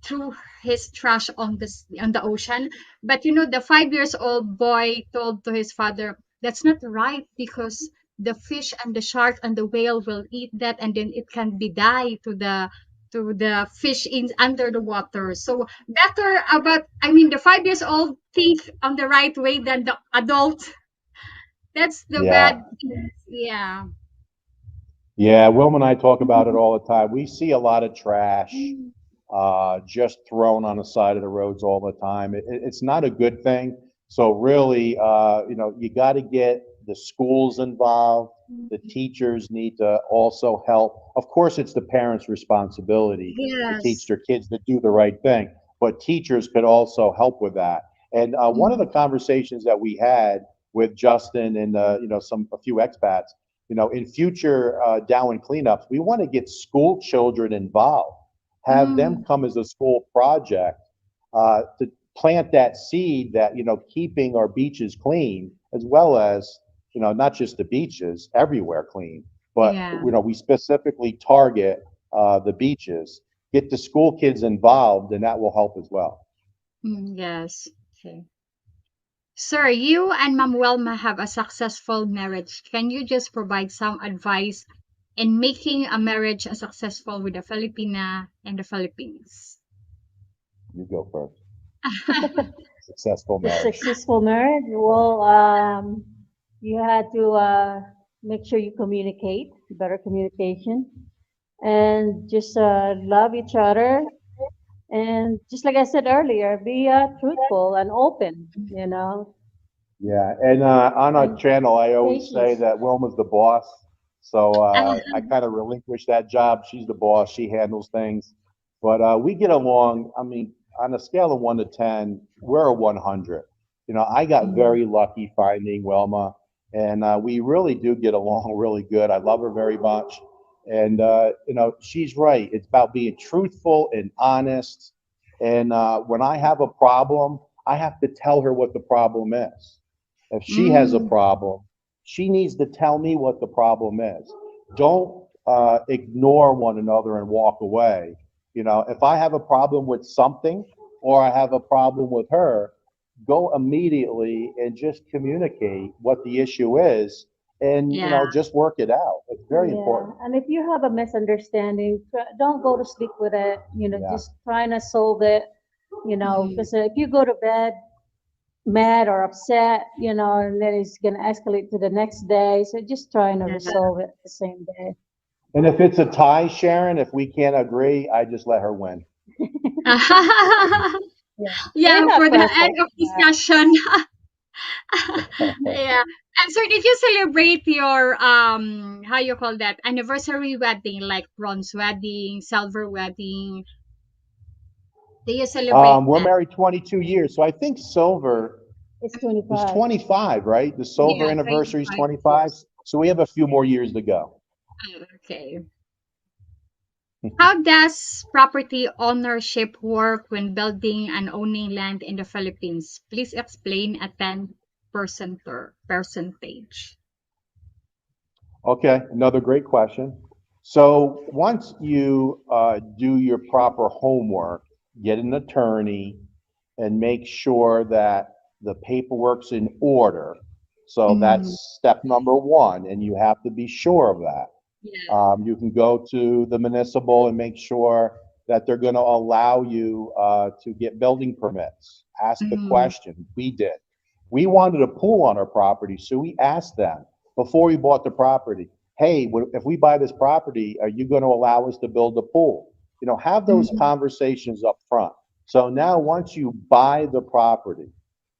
Speaker 1: threw his trash on the ocean. But the 5 years old boy told to his father, "That's not right because the fish and the shark and the whale will eat that, and then it can be die to the fish in under the water." So better about, I mean, the 5 years old think on the right way than the adult. That's the
Speaker 2: Yeah.
Speaker 1: bad thing. Yeah.
Speaker 2: Yeah, Wilma and I talk about it all the time. We see a lot of trash just thrown on the side of the roads all the time. It's not a good thing. So really, you got to get the schools involved. The teachers need to also help. Of course, it's the parents' responsibility to teach
Speaker 1: Yes.
Speaker 2: their kids to do the right thing, but teachers could also help with that. And one of the
Speaker 1: Mm,
Speaker 2: conversations that we had with Justin and a few expats, in future Down cleanups, we want to get school children involved, have them
Speaker 1: mm,
Speaker 2: come as a school project to plant that seed that keeping our beaches clean, as well as not just the beaches, everywhere clean, but
Speaker 1: yeah.
Speaker 2: we specifically target the beaches, get the school kids involved, and that will help as well.
Speaker 1: Yes. Okay. Sir, you and Ma'am Welma have a successful marriage. Can you just provide some advice in making a marriage a successful with a Filipina and the Philippines?
Speaker 2: You go first. Successful
Speaker 3: The
Speaker 2: marriage.
Speaker 3: successful marriage, well, you had to make sure you communicate, better communication, and just love each other. And just like I said earlier, be truthful and open,
Speaker 2: Yeah, and on our
Speaker 3: and
Speaker 2: channel, I always say
Speaker 3: patience.
Speaker 2: that Wilma's the boss. So I kind of relinquish that job. She's the boss. She handles things. But we get along. I mean, on a scale of 1 to 10, we're a 100. I got
Speaker 3: Mhm.
Speaker 2: very lucky finding Wilma, and we really do get along really good. I love her very much. And, she's right. It's about being truthful and honest. And when I have a problem, I have to tell her what the problem is. If she has a
Speaker 1: Mm,
Speaker 2: problem, she needs to tell me what the problem is. Don't ignore one another and walk away. You know, if I have a problem with something or I have a problem with her, go immediately and just communicate what the issue is and,
Speaker 1: yeah,
Speaker 2: just work it out. It's very
Speaker 3: Yeah,
Speaker 2: important.
Speaker 3: and if you have a misunderstanding, don't go to sleep with it.
Speaker 2: Yeah.
Speaker 3: Just trying to solve it.
Speaker 1: mm,
Speaker 3: Because if you go to bed mad or upset, and then it's gonna escalate to the next day. So just trying to
Speaker 1: yeah.
Speaker 3: resolve it the same day.
Speaker 2: And if it's a tie, Sharon, if we can't agree, I just let her win.
Speaker 3: Yeah,
Speaker 1: Yeah,
Speaker 3: we're not
Speaker 1: for the end
Speaker 3: perfect.
Speaker 1: of discussion. Yeah. And sir, did you celebrate your how you call that anniversary wedding, like bronze wedding, silver wedding? Did you celebrate
Speaker 2: We're
Speaker 1: that?
Speaker 2: married 22 years, so I think silver
Speaker 3: It's
Speaker 2: is
Speaker 3: 25.
Speaker 2: 25, right? The silver
Speaker 1: Yeah,
Speaker 2: anniversary is
Speaker 1: 25
Speaker 2: 25,
Speaker 1: years.
Speaker 2: so we have a few more years to go.
Speaker 1: Oh, okay. How does property ownership work when building and owning land in the Philippines? Please explain a 10% percentage.
Speaker 2: Okay, another great question. So once you do your proper homework, get an attorney, and make sure that the paperwork's in order. So
Speaker 1: Mm,
Speaker 2: that's step number one, and you have to be sure of that.
Speaker 1: yeah.
Speaker 2: You can go to the municipal and make sure that they're going to allow you to get building permits. Ask the
Speaker 1: Mm,
Speaker 2: question. We did. We wanted a pool on our property, so we asked them before we bought the property, hey, if we buy this property, are you going to allow us to build a pool? Have those
Speaker 1: mm,
Speaker 2: conversations up front. So now once you buy the property,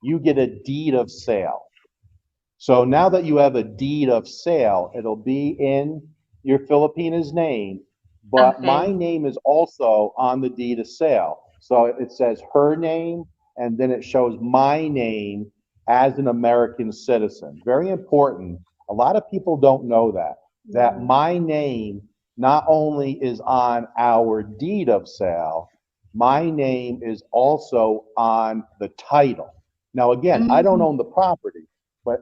Speaker 2: you get a deed of sale. So now that you have a deed of sale, it'll be in your Filipina's name, but
Speaker 1: okay.
Speaker 2: my name is also on the deed of sale. So it says her name, and then it shows my name as an American citizen. Very important. A lot of people don't know that
Speaker 3: Yeah.
Speaker 2: my name not only is on our deed of sale, my name is also on the title. Now, again, I don't
Speaker 1: Mm,
Speaker 2: own the property, but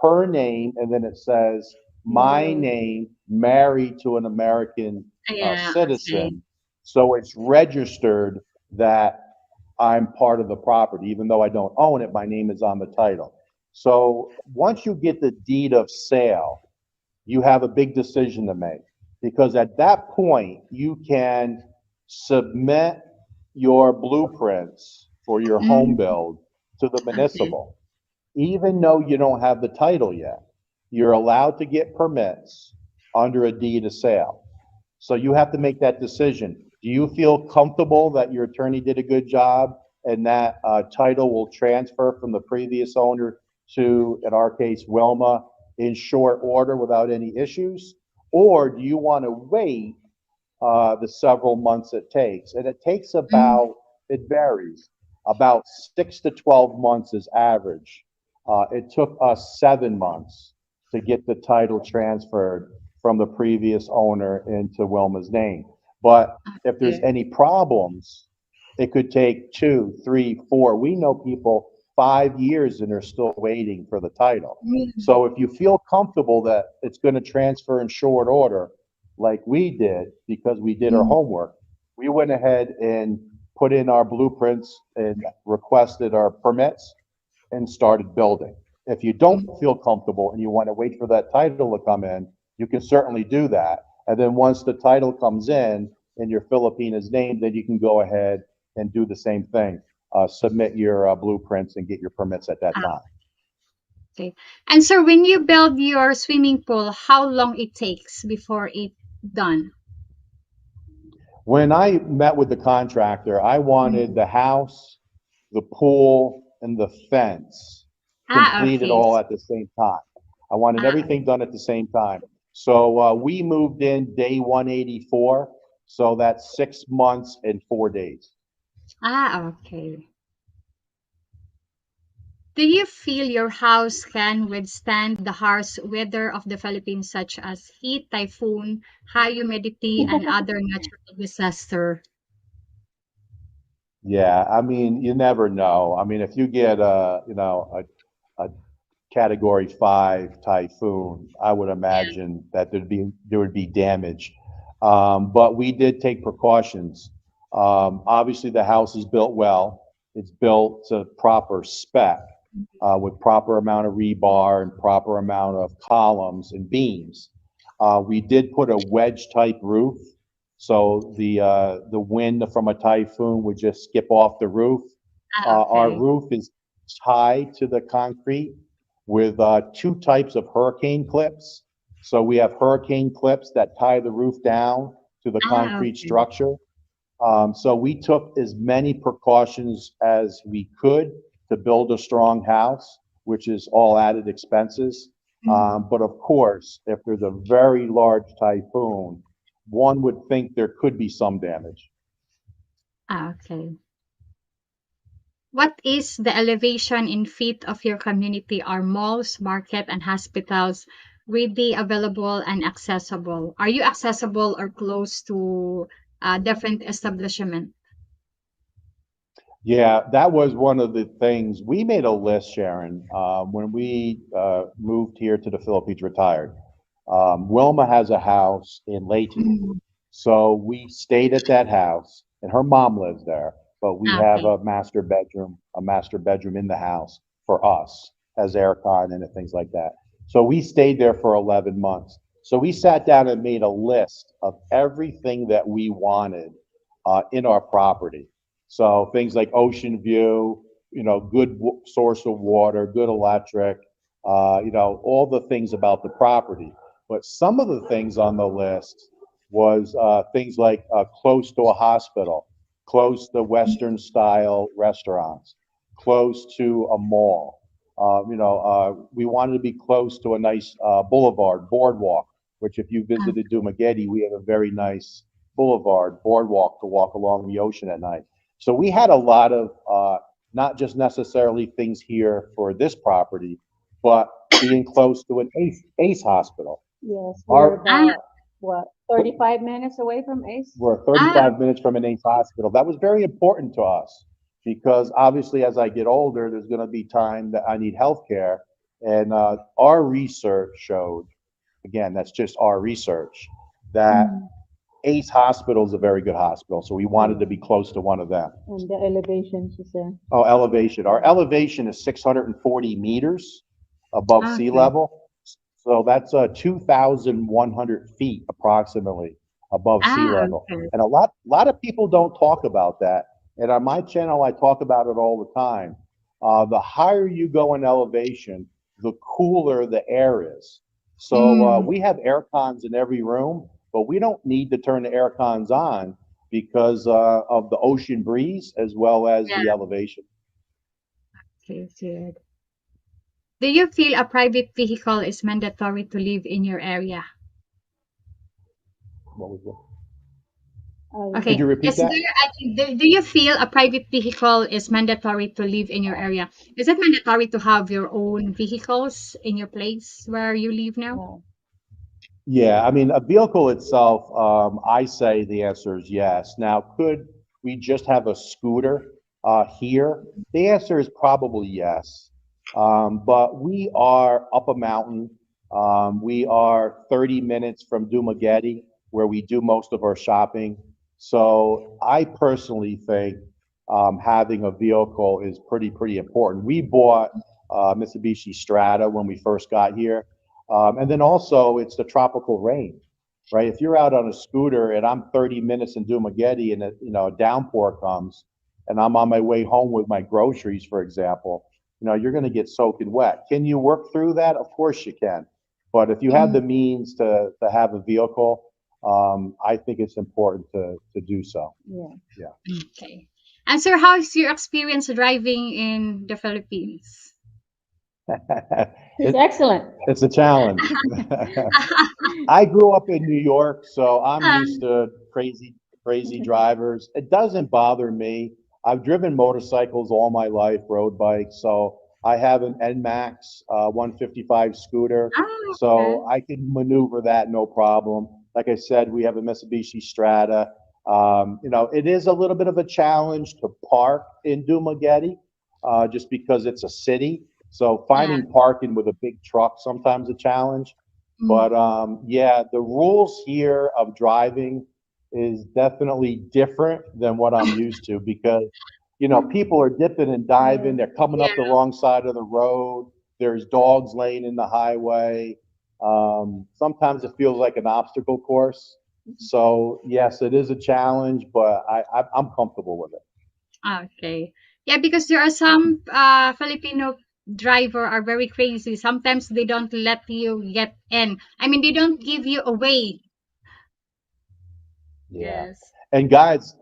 Speaker 2: her name, and then it says my
Speaker 3: Mary.
Speaker 2: name married to an American
Speaker 1: yeah, okay.
Speaker 2: citizen. So it's registered that I'm part of the property, even though I don't own it, my name is on the title. So once you get the deed of sale, you have a big decision to make because at that point you can submit your blueprints for your home
Speaker 1: Mm,
Speaker 2: build to the
Speaker 1: okay.
Speaker 2: municipal even though you don't have the title yet. You're allowed to get permits under a deed of sale. So you have to make that decision. Do you feel comfortable that your attorney did a good job and that title will transfer from the previous owner to, in our case, Wilma, in short order without any issues? Or do you want to wait the several months it takes? And it takes
Speaker 1: Mm,
Speaker 2: about, it varies, about 6 to 12 months is average. It took us 7 months to get the title transferred from the previous owner into Wilma's name. But if there's
Speaker 1: okay.
Speaker 2: any problems, it could take 2, 3, 4. We know people 5 years and they're still waiting for the title.
Speaker 1: Mm,
Speaker 2: So if you feel comfortable that it's going to transfer in short order, like we did because we did our
Speaker 1: mm,
Speaker 2: homework, we went ahead and put in our blueprints and requested our permits and started building. If you don't
Speaker 1: mm.
Speaker 2: feel comfortable and you want to wait for that title to come in, you can certainly do that. And then once the title comes in your Filipina's name, then you can go ahead and do the same thing. Submit your blueprints and get your permits at that
Speaker 1: Ah,
Speaker 2: time.
Speaker 1: okay. And so when you build your swimming pool, how long it takes before it done?
Speaker 2: When I met with the contractor, I wanted
Speaker 1: Mm.
Speaker 2: the house, the pool, and the fence
Speaker 1: Ah,
Speaker 2: completed
Speaker 1: okay.
Speaker 2: all at the same time. I wanted
Speaker 1: Ah,
Speaker 2: everything done at the same time. So we moved in day 184. So that's 6 months and 4 days.
Speaker 1: okay. Do you feel your house can withstand the harsh weather of the Philippines, such as heat, typhoon, high humidity, and other natural disaster?
Speaker 2: Yeah, I mean, you never know. I mean, if you get a Category 5 typhoon, I would
Speaker 1: Yeah.
Speaker 2: imagine that there would be damage. But we did take precautions. Obviously, the house is built well. It's built to proper spec, with proper amount of rebar and proper amount of columns and beams. We did put a wedge type roof, so the wind from a typhoon would just skip off the roof. Our
Speaker 1: Okay.
Speaker 2: roof is tied to the concrete with two types of hurricane clips. So we have hurricane clips that tie the roof down to the concrete
Speaker 1: Okay.
Speaker 2: structure. So we took as many precautions as we could to build a strong house, which is all added expenses.
Speaker 1: Mm.
Speaker 2: But of course, if there's a very large typhoon, one would think there could be some damage.
Speaker 1: Okay. What is the elevation in feet of your community? Are malls, market, and hospitals readily available and accessible? Are you accessible or close to different establishment?
Speaker 2: Yeah, that was one of the things. We made a list, Sharon, when we moved here to the Philippines, retired. Wilma has a house in Layton.
Speaker 1: Mm.
Speaker 2: So we stayed at that house, and her mom lives there, but we have
Speaker 1: Okay.
Speaker 2: a master bedroom in the house for us, has aircon and things like that. So we stayed there for 11 months. So we sat down and made a list of everything that we wanted in our property. So things like ocean view, good source of water, good electric, all the things about the property. But some of the things on the list was things like close to a hospital, close to Western style restaurants, close to a mall. We wanted to be close to a nice boardwalk, which if you
Speaker 1: Uh,
Speaker 2: visited Dumaguete, we have a very nice boardwalk to walk along the ocean at night. So we had a lot of not just necessarily things here for this property, but being close to an ACE hospital.
Speaker 3: Yes, we're
Speaker 2: Our
Speaker 1: ah,
Speaker 3: about, what, 35 minutes away from Ace?
Speaker 2: We're
Speaker 1: ah,
Speaker 2: 35 minutes from an ACE hospital. That was very important to us because obviously, as I get older, there's going to be time that I need health care. And our research showed, again, that's just our research, that
Speaker 1: mm,
Speaker 2: ACE Hospital is a very good hospital. So we wanted to
Speaker 3: Yes,
Speaker 2: be close to one of them.
Speaker 3: and the elevation, she said.
Speaker 2: Oh, elevation. Our elevation is 640 meters above sea
Speaker 1: okay.
Speaker 2: level. So that's 2,100 feet approximately above sea level.
Speaker 1: Okay.
Speaker 2: And a lot of people don't talk about that. And on my channel, I talk about it all the time. The higher you go in elevation, the cooler the air is. So
Speaker 1: Mm,
Speaker 2: we have air cons in every room, but we don't need to turn the air cons on because of the ocean breeze as well as the
Speaker 1: yeah.
Speaker 2: elevation.
Speaker 1: Okay, good. Do you feel a private vehicle is mandatory to live in your area?
Speaker 2: What was it? Could
Speaker 3: I,
Speaker 2: you
Speaker 1: Okay.
Speaker 2: repeat
Speaker 1: Is
Speaker 2: that?
Speaker 1: there, do you feel a private vehicle is mandatory to live in your area? Is it mandatory to have your own vehicles in your place where you live now?
Speaker 3: uh,
Speaker 2: Yeah, I mean, a vehicle itself, I say the answer is yes. Now, could we just have a scooter here? The answer is probably yes. But we are up a mountain. We are 30 minutes from Dumaguete, where we do most of our shopping. So I personally think having a vehicle is pretty important. We bought Mitsubishi Strata when we first got here. And then also it's the tropical rain, right? If you're out on a scooter and I'm 30 minutes in Dumaguete and a downpour comes and I'm on my way home with my groceries, for example, you're going to get soaking wet. Can you work through that? Of course you can. But if you have
Speaker 1: Mm,
Speaker 2: the means to have a vehicle, I think it's important to do so.
Speaker 3: yeah.
Speaker 2: Yeah.
Speaker 1: okay. And sir, how is your experience driving in the Philippines?
Speaker 3: It's
Speaker 2: it,
Speaker 3: excellent.
Speaker 2: it's a challenge. I grew up in New York, so I'm used
Speaker 1: Um,
Speaker 2: to crazy drivers. It doesn't bother me. I've driven motorcycles all my life, road bikes, so I have an NMAX 155 scooter,
Speaker 1: okay.
Speaker 2: so I can maneuver that no problem. Like I said, we have a Mitsubishi Strata. It is a little bit of a challenge to park in Dumaguete, just because it's a city. So
Speaker 1: Yeah.
Speaker 2: finding parking with a big truck sometimes a challenge.
Speaker 1: Mm.
Speaker 2: But yeah, the rules here of driving is definitely different than what I'm used to because people are dipping and diving.
Speaker 3: Yes.
Speaker 2: They're coming
Speaker 1: Yeah.
Speaker 2: up the wrong side of the road. There's dogs laying in the highway. Sometimes it feels like an obstacle course. So yes, it is a challenge, but I'm comfortable with it.
Speaker 1: Okay. Yeah, because there are some Filipino driver are very crazy. Sometimes they don't let you get in. I mean, they don't give you a way.
Speaker 2: Yeah.
Speaker 1: Yes.
Speaker 2: And guys,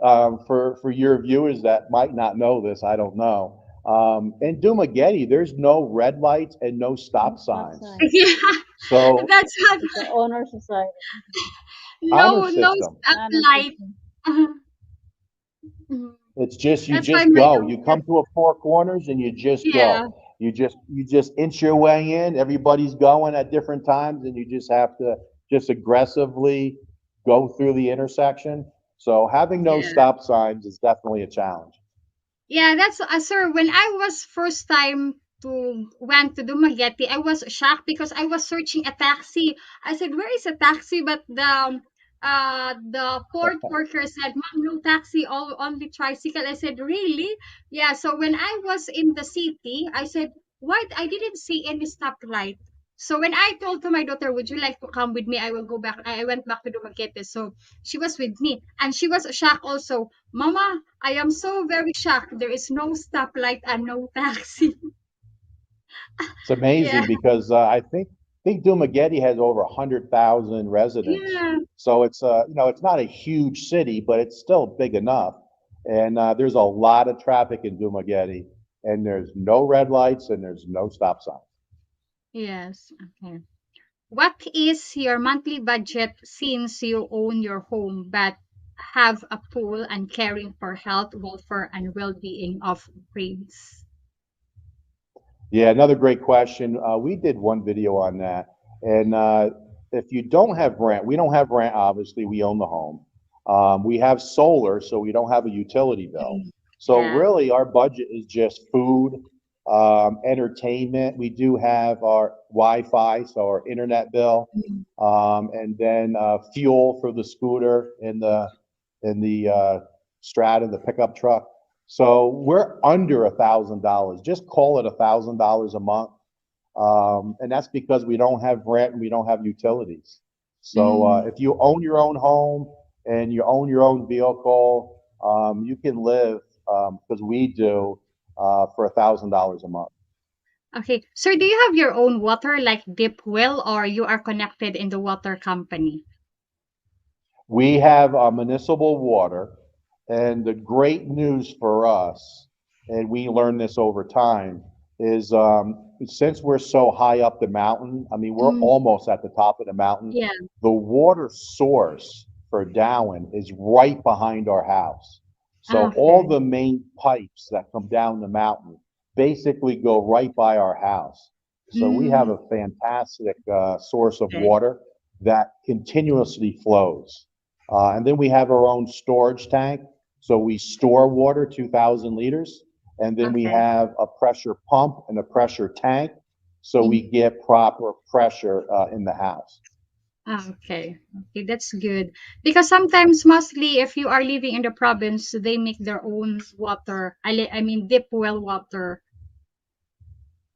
Speaker 2: for your viewers that might not know this, I don't know. In Dumaguete, there's no red lights and no
Speaker 3: No
Speaker 2: stop
Speaker 3: stop
Speaker 2: signs.
Speaker 3: sign.
Speaker 1: Yeah,
Speaker 2: So
Speaker 1: that's what.
Speaker 3: It's an honor society.
Speaker 2: honor
Speaker 1: No
Speaker 2: system.
Speaker 3: Honor
Speaker 1: stoplight.
Speaker 3: system.
Speaker 1: Mhm.
Speaker 2: It's just you
Speaker 1: That's why
Speaker 2: just
Speaker 1: my
Speaker 2: go. You
Speaker 1: daughter.
Speaker 2: come to a four corners and you just
Speaker 1: Yeah.
Speaker 2: go. You just inch your way in. Everybody's going at different times, and you just have to just aggressively go through the intersection. So having no
Speaker 1: Yeah.
Speaker 2: stop signs is definitely a challenge.
Speaker 1: Yeah, that's sir. When I was first time to went to Dumaguete, I was shocked because I was searching a taxi. I said, "Where is a taxi?" But the port worker said, "Ma'am, no taxi, all only tricycle." I said, "Really?" Yeah. So when I was in the city, I said, "What? I didn't see any stoplight." So when I told to my daughter, "Would you like to come with me? I will go back." I went back to Dumaguete. So she was with me, and she was shocked also. Mama, I am so very shocked. There is no stoplight and no taxi.
Speaker 2: It's
Speaker 1: Yeah,
Speaker 2: amazing because I think Dumaguete has over 100,000 residents.
Speaker 1: yeah,
Speaker 2: So it's not a huge city, but it's still big enough. And there's a lot of traffic in Dumaguete, and there's no red lights and there's no stop signs.
Speaker 1: yes. Okay. What is your monthly budget since you own your home but have a pool and caring for health, welfare, and well-being of breeds?
Speaker 2: Yeah, another great question. We did one video on that. And if you don't have rent, we don't have rent, obviously, we own the home. We have solar, so we don't have a utility bill.
Speaker 1: Mm.
Speaker 2: So
Speaker 1: Yeah.
Speaker 2: really, our budget is just food, entertainment. We do have our Wi-Fi, so our internet bill,
Speaker 1: Mm.
Speaker 2: and then fuel for the scooter in the Strata, the pickup truck. So we're under $1,000. Just call it $1,000 a month, and that's because we don't have rent and we don't have utilities. So
Speaker 1: Mm.
Speaker 2: if you own your own home and you own your own vehicle, you can live because we do for $1,000 a month.
Speaker 1: Okay. Sir, do you have your own water like deep well or you are connected in the water company?
Speaker 2: We have municipal water, and the great news for us, and we learned this over time, is since we're so high up the mountain, I mean, we're
Speaker 1: Mm.
Speaker 2: almost at the top of the mountain,
Speaker 1: Yeah.
Speaker 2: the water source for Dowen is right behind our house. So all
Speaker 1: Okay.
Speaker 2: the main pipes that come down the mountain basically go right by our house. So we have
Speaker 1: Mm.
Speaker 2: a fantastic source of
Speaker 1: Okay.
Speaker 2: water that continuously flows. And then we have our own storage tank. So we store water, 2,000 liters. And then we
Speaker 1: Okay.
Speaker 2: have a pressure pump and a pressure tank. So we
Speaker 1: Mm.
Speaker 2: get proper pressure in the house.
Speaker 1: Okay. Okay, that's good. Because sometimes, mostly, if you are living in the province, they make their own water. I mean, deep well water.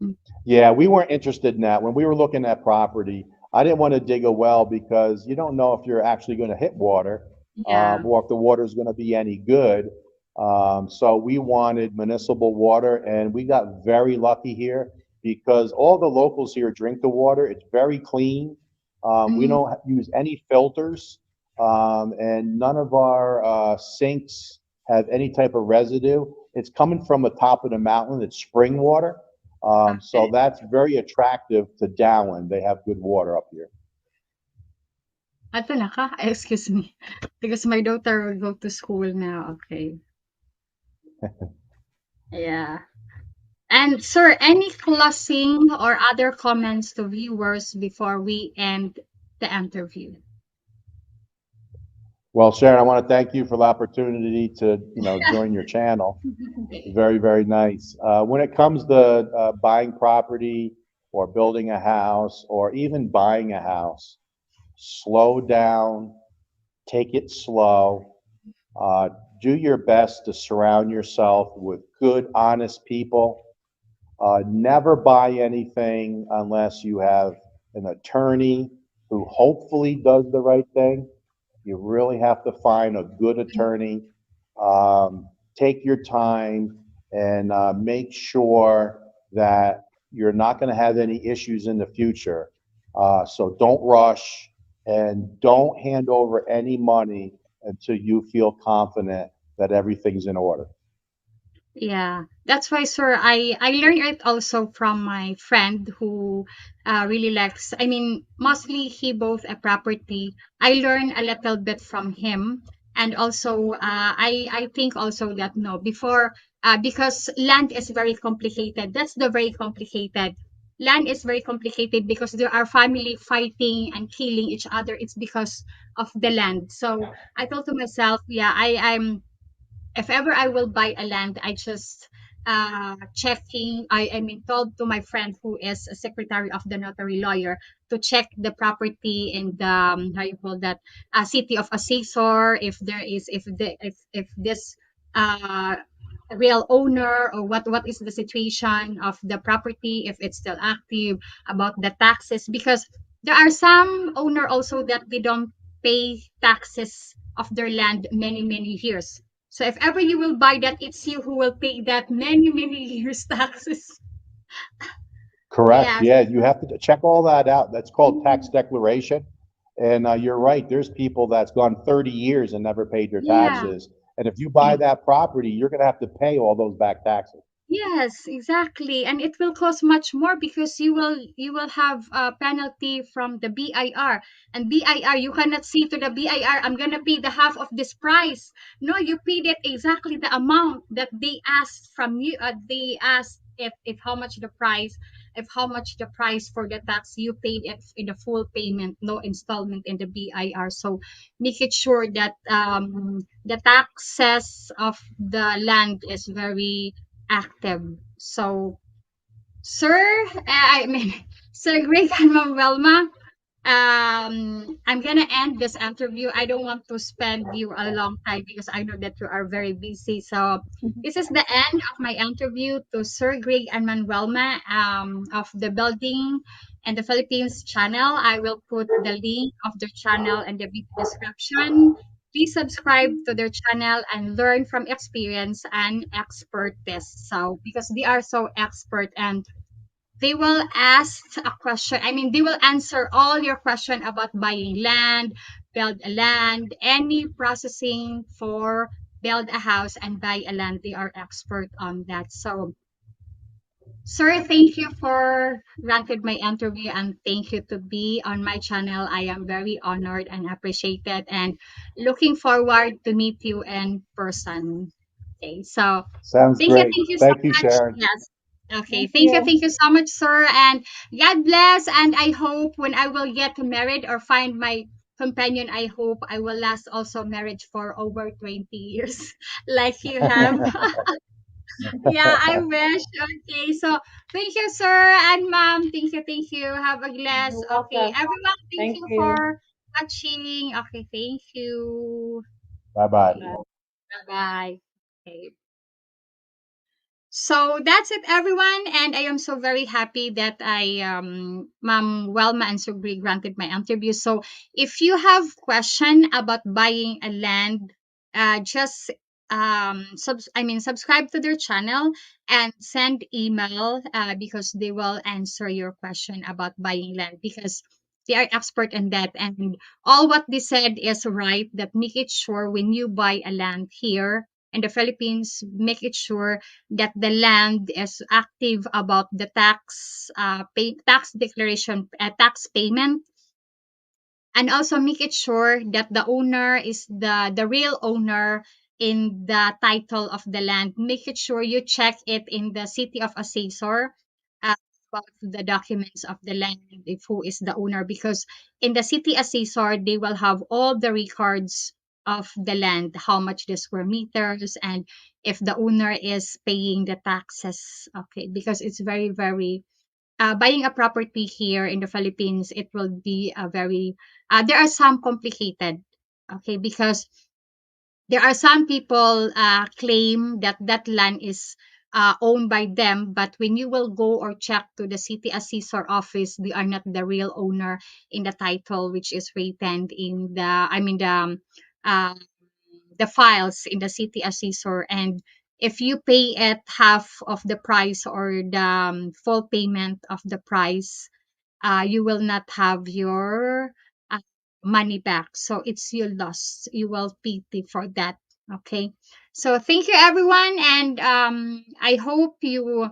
Speaker 1: Mm.
Speaker 2: Yeah, we weren't interested in that. When we were looking at property, I didn't want to dig a well because you don't know if you're actually going to hit water,
Speaker 1: Yeah.
Speaker 2: or if the water is going to be any good. So we wanted municipal water, and we got very lucky here because all the locals here drink the water. It's very clean. We
Speaker 1: Mm.
Speaker 2: don't use any filters, and none of our sinks have any type of residue. It's coming from the top of the mountain. It's spring water. So
Speaker 1: Okay.
Speaker 2: that's very attractive to Dowen. They have good water up here.
Speaker 1: Ato na ka? Excuse me. Because my daughter will go to school now. Okay. Yeah. And sir, any closing or other comments to viewers before we end the interview?
Speaker 2: Well, Sharon, I want to thank you for the opportunity to, join your channel. Very, very nice. When it comes to buying property or building a house or even buying a house, slow down, take it slow. Uh, do your best to surround yourself with good, honest people. Never buy anything unless you have an attorney who hopefully does the right thing. You really have to find a good attorney. Take your time and make sure that you're not going to have any issues in the future. So don't rush and don't hand over any money until you feel confident that everything's in order.
Speaker 1: Yeah, that's why, sir, I learned it also from my friend who really likes. I mean, mostly he bought a property. I learned a little bit from him, and also I think also that no before because land is very complicated. That's the very complicated. Land is very complicated because there are family fighting and killing each other. It's because of the land. So I thought to myself, yeah, I'm if ever I will buy a land, I just checking. I mean, told to my friend who is a secretary of the notary lawyer to check the property in the how you call that city of assessor if there is if this uh real owner or what is the situation of the property if it's still active about the taxes because there are some owner also that they don't pay taxes of their land many years, so if ever you will buy that, it's you who will pay that many years taxes.
Speaker 2: Correct.
Speaker 1: Yes.
Speaker 2: Yeah, you have to check all that out. That's called tax declaration. And you're right. There's people that's gone 30 years and never paid their
Speaker 1: Yeah.
Speaker 2: taxes. And if you buy that property, you're going to have to pay all those back taxes.
Speaker 1: Yes, exactly. And it will cost much more because you will have a penalty from the BIR. And BIR, you cannot say to the BIR, I'm gonna pay the half of this price. No, you paid it exactly the amount that they asked from you. They asked if how much the price, if how much the price for the tax you paid it in the full payment, no installment in the BIR. So make it sure that the taxes of the land is very active. So, Sir, I mean, Sir Greg and Ma'am Velma, I'm gonna end this interview. I don't want to spend you a long time because I know that you are very busy. So, this is the end of my interview to Sir Greg and Manuelma of the Building and the Philippines channel. I will put the link of their channel in the video description. Please subscribe to their channel and learn from experience and expertise. So, because they are so expert and they will ask a question. I mean, they will answer all your question about buying land, build a land, any processing for build a house and buy a land. They are expert on that. So, sir, thank you for granted my interview and thank you to be on my channel. I am very honored and appreciated and looking forward to meet you in person. Okay, so
Speaker 2: Sounds great.
Speaker 1: thank you so
Speaker 2: Thank you,
Speaker 1: much.
Speaker 2: Sharon.
Speaker 1: Yes. Okay,
Speaker 3: Thank you.
Speaker 1: thank you so much, sir, and God bless. And I hope when I will get married or find my companion, I hope I will last also marriage for over 20 years, like you have. Yeah, I wish. Okay, so thank you, sir and ma'am. Thank you. Have a glass.
Speaker 3: You're
Speaker 1: Okay,
Speaker 3: welcome.
Speaker 1: everyone, thank
Speaker 3: Thank
Speaker 1: you
Speaker 3: you.
Speaker 1: for watching. Okay, thank you.
Speaker 2: Bye bye.
Speaker 1: Okay, bye bye. Okay. So that's it, everyone. And I am so very happy that Ma'am Welma and Sugri granted my interview. So if you have question about buying a land, just subscribe to their channel and send email because they will answer your question about buying land because they are expert in that and all what they said is right that make it sure when you buy a land here in the Philippines, make it sure that the land is active about the tax declaration, tax payment, and also make it sure that the owner is the real owner in the title of the land. Make it sure you check it in the city of assessor. About the documents of the land, if who is the owner, because in the city assessor they will have all the records of the land, how much the square meters, and if the owner is paying the taxes. Okay, because it's very, very buying a property here in the Philippines, it will be a very there are some complicated. Okay, because there are some people claim that that land is owned by them, but when you will go or check to the city assessor office, they are not the real owner in the title, which is written in the, I mean, uh, the files in the city assessor. And if you pay it half of the price or the full payment of the price, you will not have your uh, money back. So it's your loss. You will pay for that. Okay. So thank you, everyone. And I hope you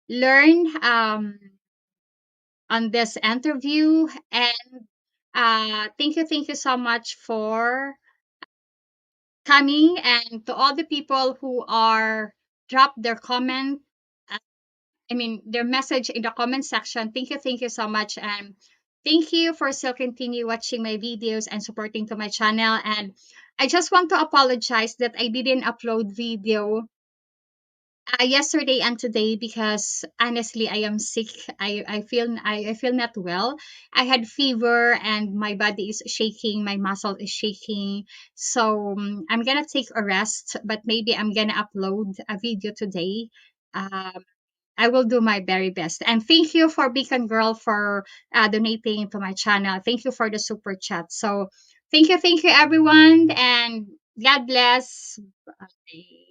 Speaker 1: learn on this interview. And thank you so much for coming. And to all the people who are drop their comment, uh, I mean, their message in the comment section. Thank you so much. And thank you for still continue watching my videos and supporting to my channel. And I just want to apologize that I didn't upload video yesterday and today because honestly I am sick. I feel not well. I had fever and my body is shaking, my muscle is shaking. So I'm gonna take a rest, but maybe I'm gonna upload a video today. Um, I will do my very best. And thank you for Beacon Girl for donating to my channel. Thank you for the super chat. So thank you everyone, and God bless. Bye.